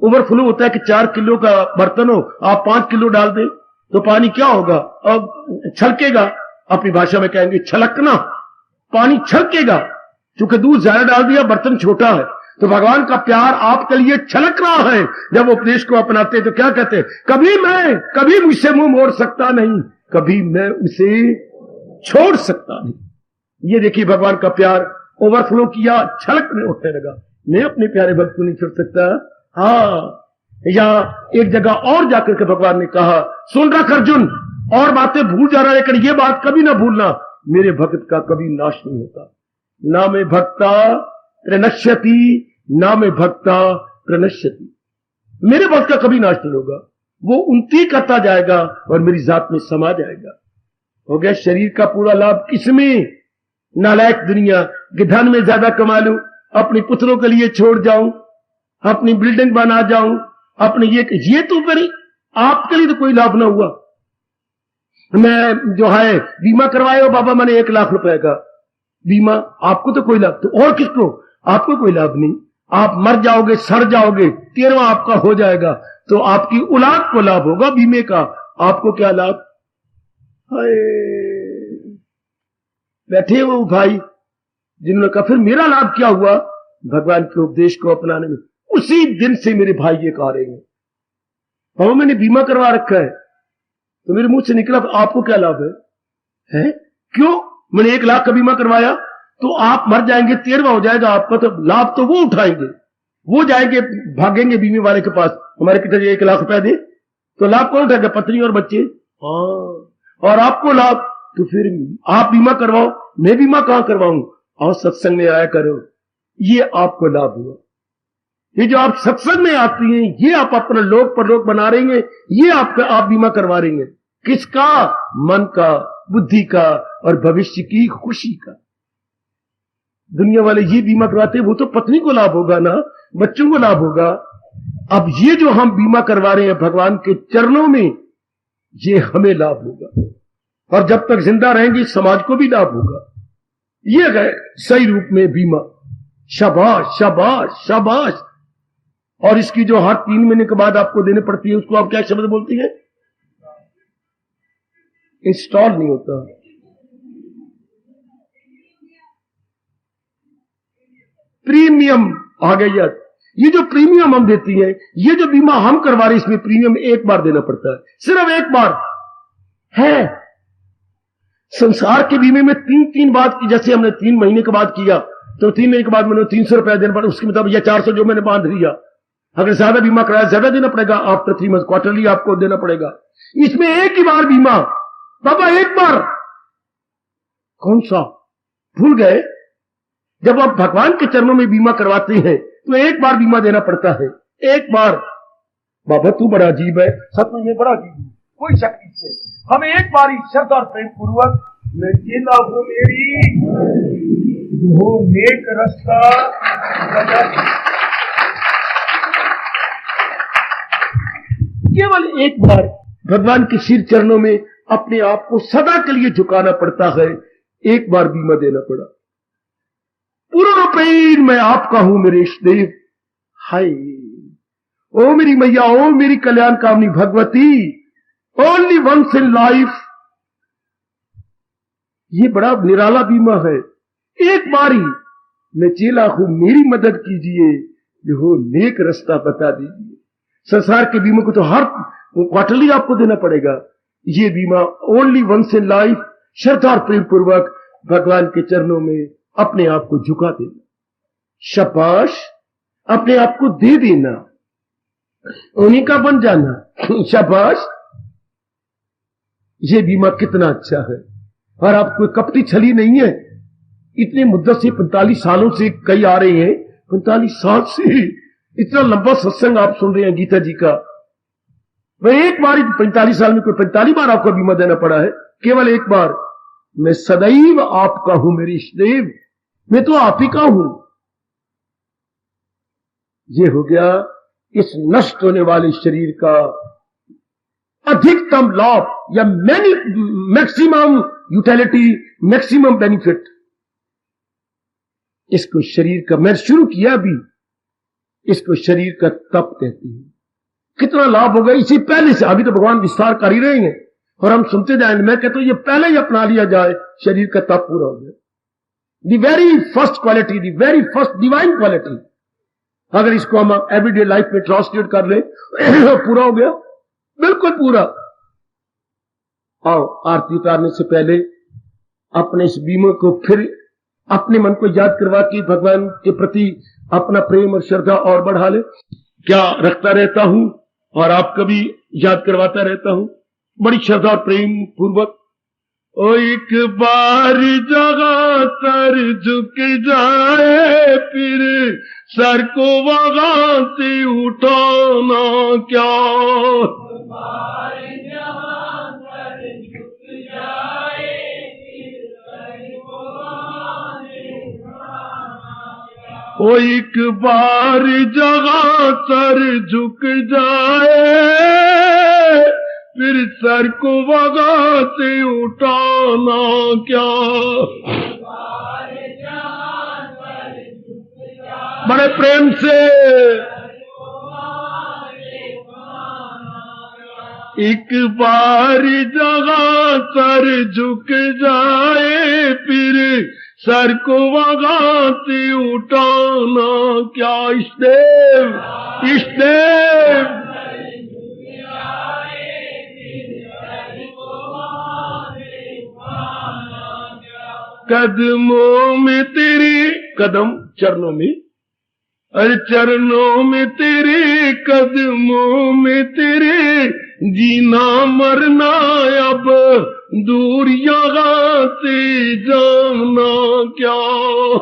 [SPEAKER 2] ओवरफ्लो होता है कि 4 किलो का बर्तन हो, आप 5 किलो डाल दें तो पानी क्या होगा? अब छलकेगा, अपनी भाषा में कहेंगे छलकना, पानी छलकेगा, क्योंकि दूध ज्यादा डाल दिया, बर्तन छोटा है। तो भगवान का प्यार आपके लिए छलक रहा है। जब उपदेश को अपनाते तो क्या कहते हैं, कभी मुझसे मुंह मोड़ सकता नहीं, कभी मैं उसे छोड़ सकता नहीं। ये देखिए भगवान का प्यार ओवरफ्लो किया, छलक में उठने लगा। मैं अपने प्यारे भक्त को नहीं छोड़ सकता। हाँ, या एक जगह और जाकर के भगवान ने कहा, सुन रख अर्जुन, और बातें भूल जा रहा है, लेकिन ये बात कभी ना भूलना, मेरे भक्त का कभी नाश नहीं होता। ना में भक्ता प्रणश्यति, ना में भक्ता प्रणश्यति। मेरे भक्त का कभी नाश नहीं होगा, वो उन्नति करता जाएगा और मेरी जात में समा जाएगा। हो गया शरीर का पूरा लाभ किसमें? नालायक दुनिया कि धन में ज्यादा कमा लूं, अपने पुत्रों के लिए छोड़ जाऊं, अपनी बिल्डिंग बना जाऊं, अपने ये तो करें, आपके लिए तो कोई लाभ ना हुआ। मैं जो है बीमा करवाए हो बाबा, मैंने 1 लाख रुपए का बीमा, आपको तो कोई लाभ, तो और किसको? आपको कोई लाभ नहीं। आप मर जाओगे, सड़ जाओगे, 13वां आपका हो जाएगा, तो आपकी औलाद को लाभ होगा बीमे का, आपको क्या लाभ? बैठे वो भाई जिन्होंने कहा फिर मेरा लाभ क्या हुआ भगवान के उपदेश को अपनाने में? उसी दिन से मेरे भाई ये कह रहे हैं, बाबा मैंने बीमा करवा रखा है, तो मेरे मुंह से निकला आपको क्या लाभ है? क्यों? मैंने 1 लाख का बीमा करवाया, तो आप मर जाएंगे, 13वां हो जाएगा आपका, तो लाभ तो वो उठाएंगे, वो जाएंगे भागेंगे बीमे वाले के पास, हमारे पिताजी 1 लाख रुपया दे, तो लाभ कौन उठाएगा? पत्नी और बच्चे। और आपको लाभ, तो फिर आप बीमा करवाओ, मैं बीमा कहां करवाऊं? और सत्संग में आया करो, ये आपको लाभ हुआ। ये जो आप सत्संग में आती हैं, ये आप अपना लोक परलोक बना रही हैं, ये आप बीमा करवा रही हैं। किसका? मन का, बुद्धि का और भविष्य की खुशी का। दुनिया वाले ये बीमा करवाते हैं, वो तो पत्नी को लाभ होगा ना, बच्चों को लाभ होगा। अब ये जो हम बीमा करवा रहे हैं भगवान के चरणों में, ये हमें लाभ होगा, और जब तक जिंदा रहेंगे समाज को भी लाभ होगा। ये है सही रूप में बीमा। शाबाश शाबाश शाबाश। और इसकी जो हर 3 महीने के बाद आपको देने पड़ती है, उसको आप क्या शब्द बोलती है? इंस्टॉल नहीं होता, प्रीमियम आ गया। ये जो प्रीमियम हम देती है, ये जो बीमा हम करवा रहे हैं, इसमें प्रीमियम 1 बार देना पड़ता है, सिर्फ 1 बार है। संसार के बीमे में 3 बार की, जैसे हमने 3 महीने के बाद किया, तो 3 महीने के बाद मैंने 300 रुपया देना पड़ा, उसके मतलब यह 400 जो मैंने बांध लिया। अगर ज्यादा बीमा कराया ज्यादा देना पड़ेगा, आफ्टर 3 मंथ क्वार्टरली आपको देना पड़ेगा। इसमें 1 ही बार बीमा, बाबा 1 बार, कौन सा भूल गए? जब आप भगवान के चरणों में बीमा करवाते हैं तो 1 बार बीमा देना पड़ता है, 1 बार। बाबा तू बड़ा अजीब है, सच में ये बड़ा अजीब है, कोई शक नहीं से हमें 1 बार ही श्रद्धा और प्रेम पूर्वक, मैं जिंदा हूं मेरी जो नेक रास्ता, केवल 1 बार भगवान के सिर चरणों में अपने आप को सदा के लिए झुकाना पड़ता है। 1 बार बीमा देना पड़ा। पूर्ण रूपेण मैं आपका हूं मेरे इष्टदेव। हाय ओ मेरी मैया, ओ मेरी कल्याण कामनी भगवती, ओनली वंस इन लाइफ। ये बड़ा निराला बीमा है। 1 बार ही मैं चेला हूं, मेरी मदद कीजिए, जो नेक रास्ता बता दीजिए। संसार के बीमा को तो हर क्वार्टरली आपको देना पड़ेगा। ये बीमा ओनली वंस इन लाइफ, श्रद्धा और प्रेम पूर्वक भगवान के चरणों में अपने आप को झुका देना। शाबाश, अपने आप को दे देना, उन्हीं का बन जाना। शाबाश, ये बीमा कितना अच्छा है। और आप कोई कपटी छली नहीं है। इतने मुद्दत से 45 सालों से कई आ रहे हैं, 45 साल से इतना लंबा सत्संग आप सुन रहे हैं गीता जी का। वह 1 बार 45 साल में कोई 45 बार आपको बीमा देना पड़ा है, केवल 1 बार। मैं सदैव आपका हूं मेरी इष्टदेव, मैं तो आप ही का हूं। ये हो गया इस नष्ट होने वाले शरीर का अधिकतम लाभ, या मैक्सिमम यूटिलिटी, मैक्सिमम बेनिफिट। इसको शरीर का, मैं शुरू किया अभी, इसको शरीर का तप कहते हैं। कितना लाभ होगा इसी पहले से। अभी तो भगवान विस्तार कर ही रहे हैं और हम सुनते जाएंगे। मैं कहता हूं ये पहले ही अपना लिया जाए, शरीर का तप पूरा हो गया। The very first quality, the very first divine quality अगर इसको हम एवरीडे लाइफ में ट्रांसलेट कर ले पूरा हो गया, बिल्कुल पूरा। आओ आरती उतारने से पहले अपने इस बीमो को फिर अपने मन को याद करवा के भगवान के प्रति अपना प्रेम और श्रद्धा और बढ़ा ले। क्या रखता रहता हूं और आपको भी याद करवाता रहता हूं बड़ी श्रद्धा और प्रेम पूर्वक। ओ एक बार जगह सर झुक जाए, फिर सर को वहां से उठाना क्या। ओ एक बार जगह सर झुक जाए, फिर सर को वहां से उठाना क्या। बड़े प्रेम से एक बार जगह सर झुक जाए, फिर सर को वहां से उठाना क्या। इष्टदेव इष्टदेव कदमों में तेरे, कदम चरणों में, अरे चरणों में तेरे, कदमों में तेरे, जीना मरना अब दूर यहाँ से जाना क्या।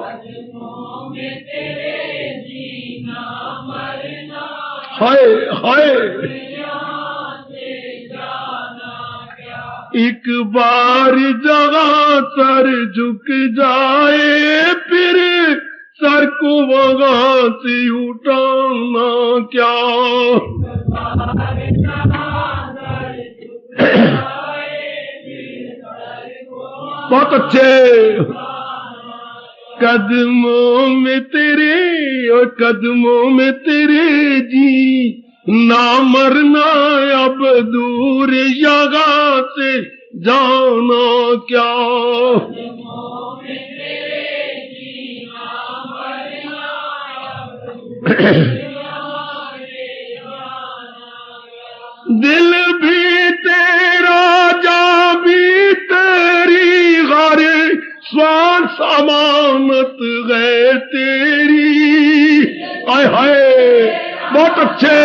[SPEAKER 2] कदमों में तेरे जीना मरना, हाय हाय एक बार जगह सर झुक जाए, फिर सर को वहां से उठाना क्या। बहुत अच्छे। कदमों में तेरे और कदमों में तेरे जी ना मरना अब दूर यहाँ से जाना क्या। दिल भी तेरा जा भी तेरी, हर श्वास अमानत है तेरी। हाय हाय बहुत अच्छे।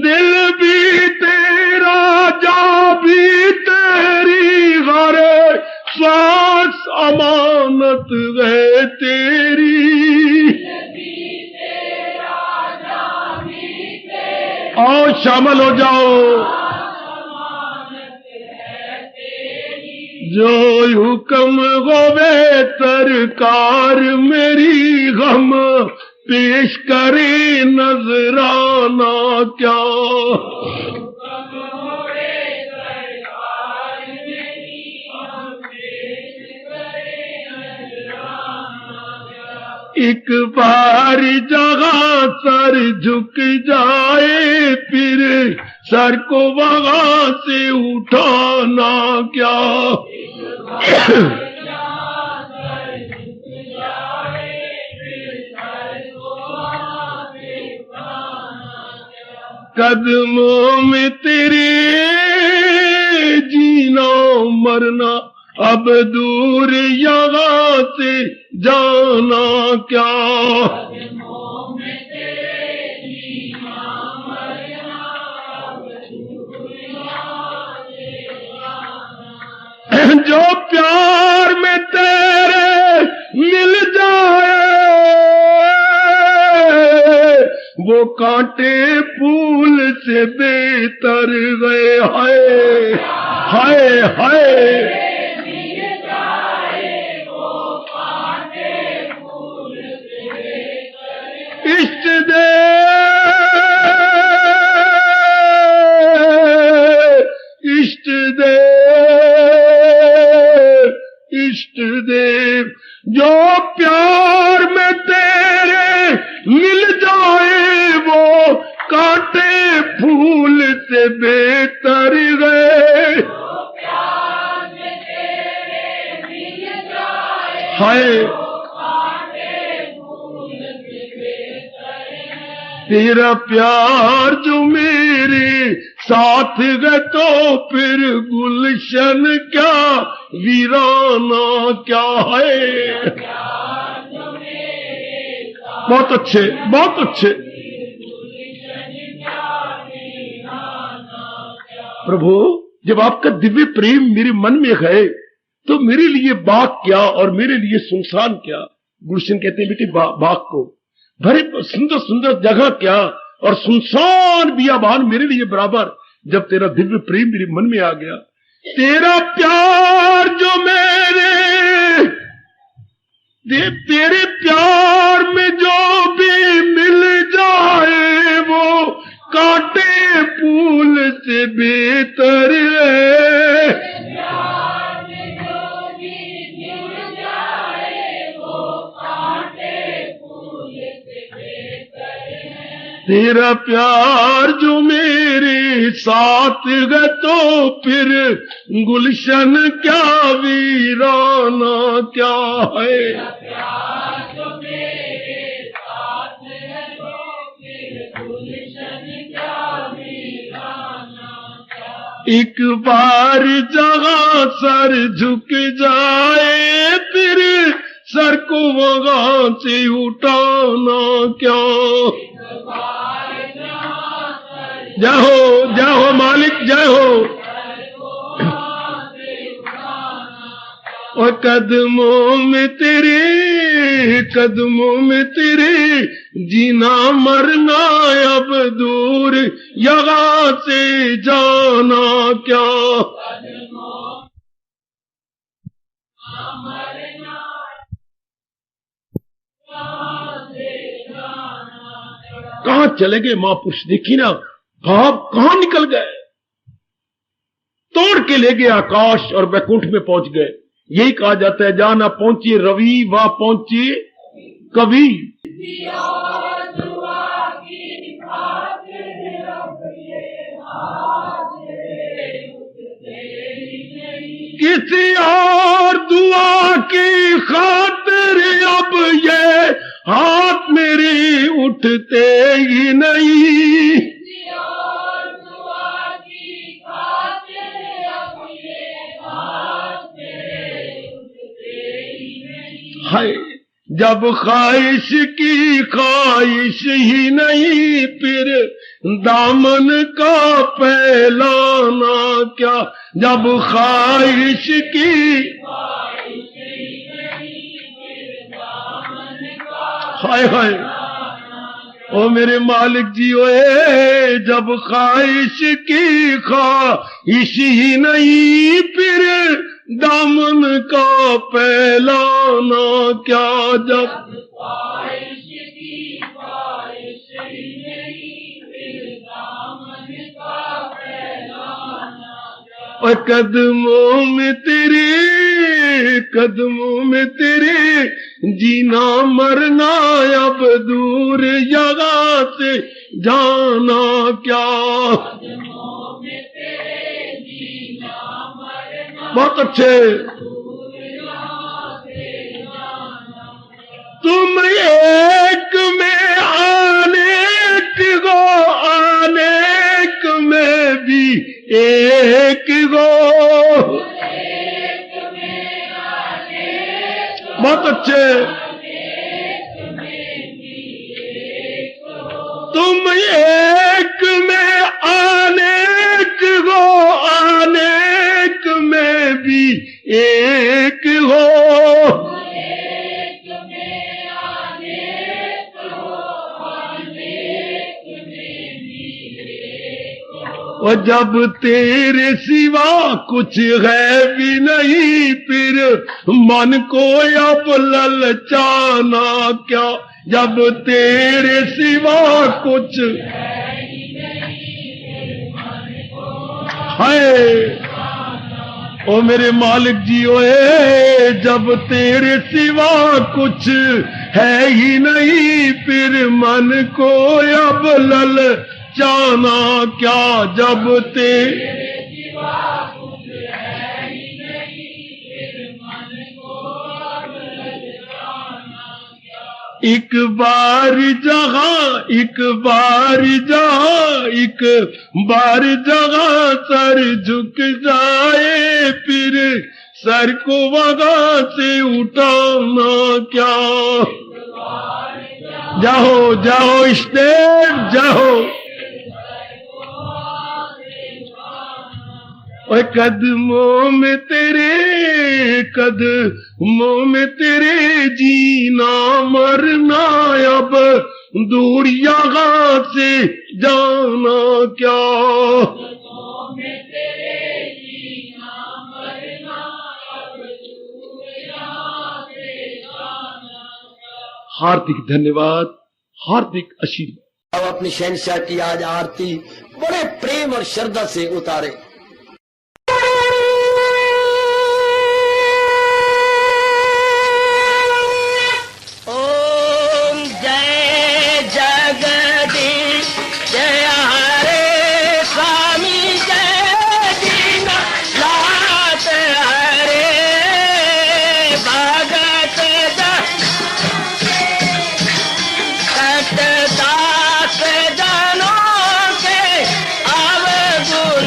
[SPEAKER 2] दिल भी तेरा जा भी तेरी, हर श्वास अमानत है तेरी। आओ शामिल हो जाओ। जो हुक्म होवे सरकार मेरी, गम पेश करे नजराना क्या। एक बार जगह सर झुक जाए, फिर सर को वहां से उठाना क्या। कदमों में तेरे जीना मरना अब दूर यहाँ से जाना क्या। जो प्यार में तेरे मिल जाए, वो कांटे फूल से बेहतर गए। हाय हाय हाय इष्ट देव जो प्यार में तेरे मिल जाए, वो कांटे फूल से बेहतर गए। हाय तेरा प्यार जो मेरे साथ है तो फिर गुलशन क्या वीराना क्या है। बहुत अच्छे, बहुत अच्छे। प्रभु जब आपका दिव्य प्रेम मेरे मन में है तो मेरे लिए बाग क्या और मेरे लिए सुनसान क्या। गुलशन कहते हैं बेटे बाग को, भरे सुंदर सुंदर जगह क्या और सुनसान बियाबान मेरे लिए बराबर, जब तेरा दिव्य प्रेम मेरे मन में आ गया। तेरा प्यार जो मेरे तेरे प्यार में जो भी मिल जाए वो कांटे फूल से बेहतर है। तेरा प्यार जो मेरे साथ है तो फिर गुलशन क्या वीराना क्या है। एक बार जहाँ सर झुक जाए फिर सर को वहां से उठाना क्या। जय हो मालिक, जय हो। और कदमों में तेरे जीना मरना अब दूर यहाँ से जाना क्या। कहाँ चले गए महापुरुष, देखी ना भाव कहाँ निकल गए, तोड़ के ले गए आकाश और वैकुंठ में पहुंच गए। यही कहा जाता है जहां ना पहुंचे रवि वहां पहुंचे कवि। किसी और दुआ की खातिर अब ये हाथ मेरे उठते ही नहीं। हाय जब ख्वाहिश की ख्वाहिश ही नहीं फिर दामन का फैलाना क्या। जब ख्वाहिश की हाय हाय ओ मेरे मालिक जी ओए, जब ख्वाहिश की ख्वाहिश ही नहीं फिर दामन का फैलाना क्या। जब ख्वाहिश की ख्वाहिश ही नहीं फिर दामन का फैलाना क्या। और कदमों में तेरे जीना मरना अब दूर जगह से जाना क्या। बहुत अच्छे। तुम एक में अनेक हो, अनेक में भी एक हो। बहुत अच्छे। तुम एक में अनेक हो, अनेक में भी एक हो। और जब तेरे सिवा कुछ है भी नहीं फिर मन को अब ललचाना क्या। जब तेरे सिवा कुछ है ओ मेरे मालिक जी ओए, जब तेरे सिवा कुछ है ही नहीं फिर मन को अब ललचाना क्या। जब तेरे सिवा कुछ है ही नहीं फिर मन को अब एक बार जहाँ एक बार जहाँ एक बार जहाँ सर झुक जाए फिर सर को वहां से उठाना क्या। जाओ जाओ स्टेप जाओ। और कदमों में तेरे जीना मरना अब दूर यहाँ से जाना क्या। हार्दिक धन्यवाद, हार्दिक आशीर्वाद।
[SPEAKER 1] अब अपनी शहंशाह की आज आरती बड़े प्रेम और श्रद्धा से उतारे। ओम जय जगदीश जय हरे स्वामी जय दीनानाथ हरे भगत दास जनों के अवगुण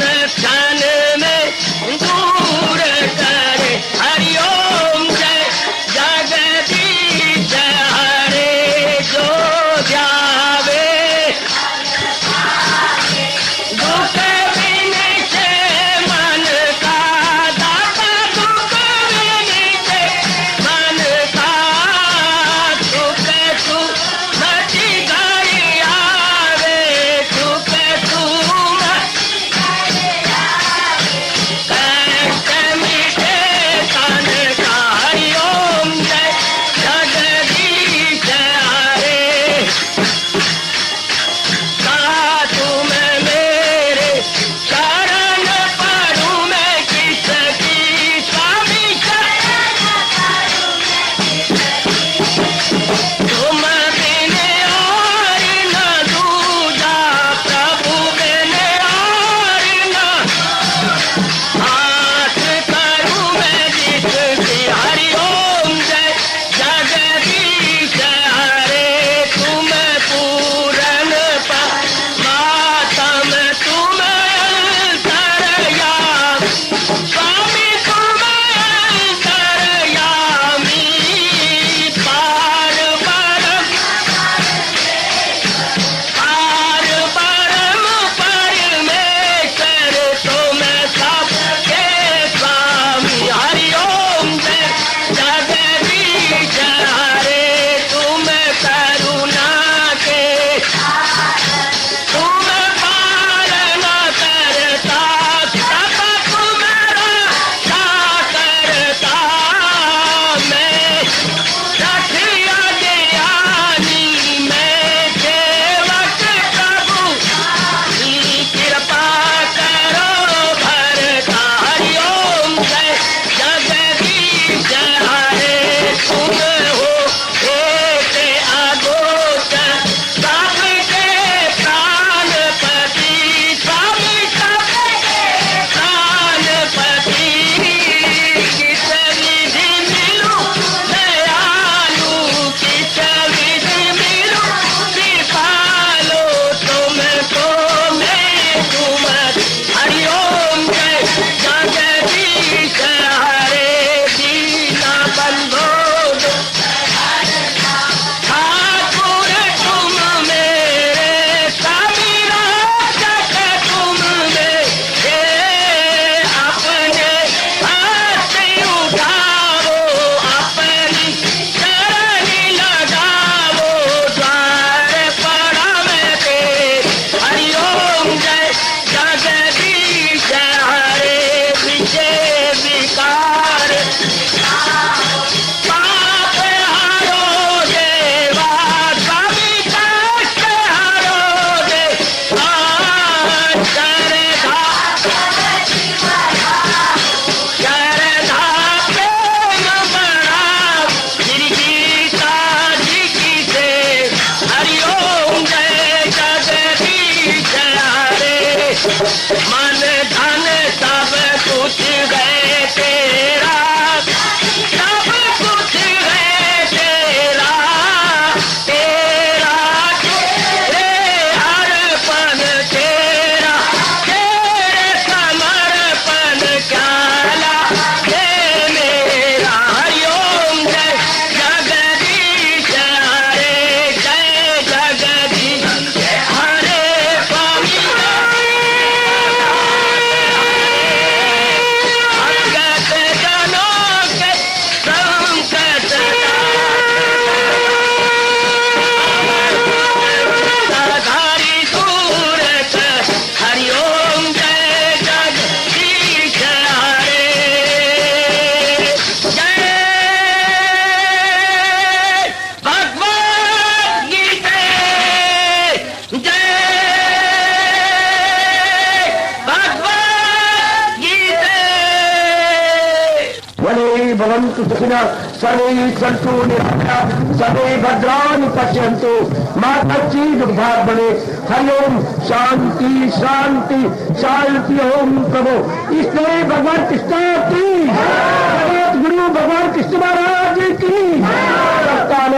[SPEAKER 2] भवन्तु सुखिनः सर्वे सन्तु निरामयाः सर्वे भद्राणि पश्यन्तु मा कश्चित् दुःखात् भवेत्। हरि ओम शांति शांति शांति। ओम प्रभु इसलिए भगवान कृष्ण की जगत गुरु भगवान कृष्ण महाराज की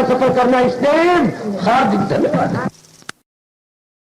[SPEAKER 2] सफल करना इसलिए हार्दिक धन्यवाद।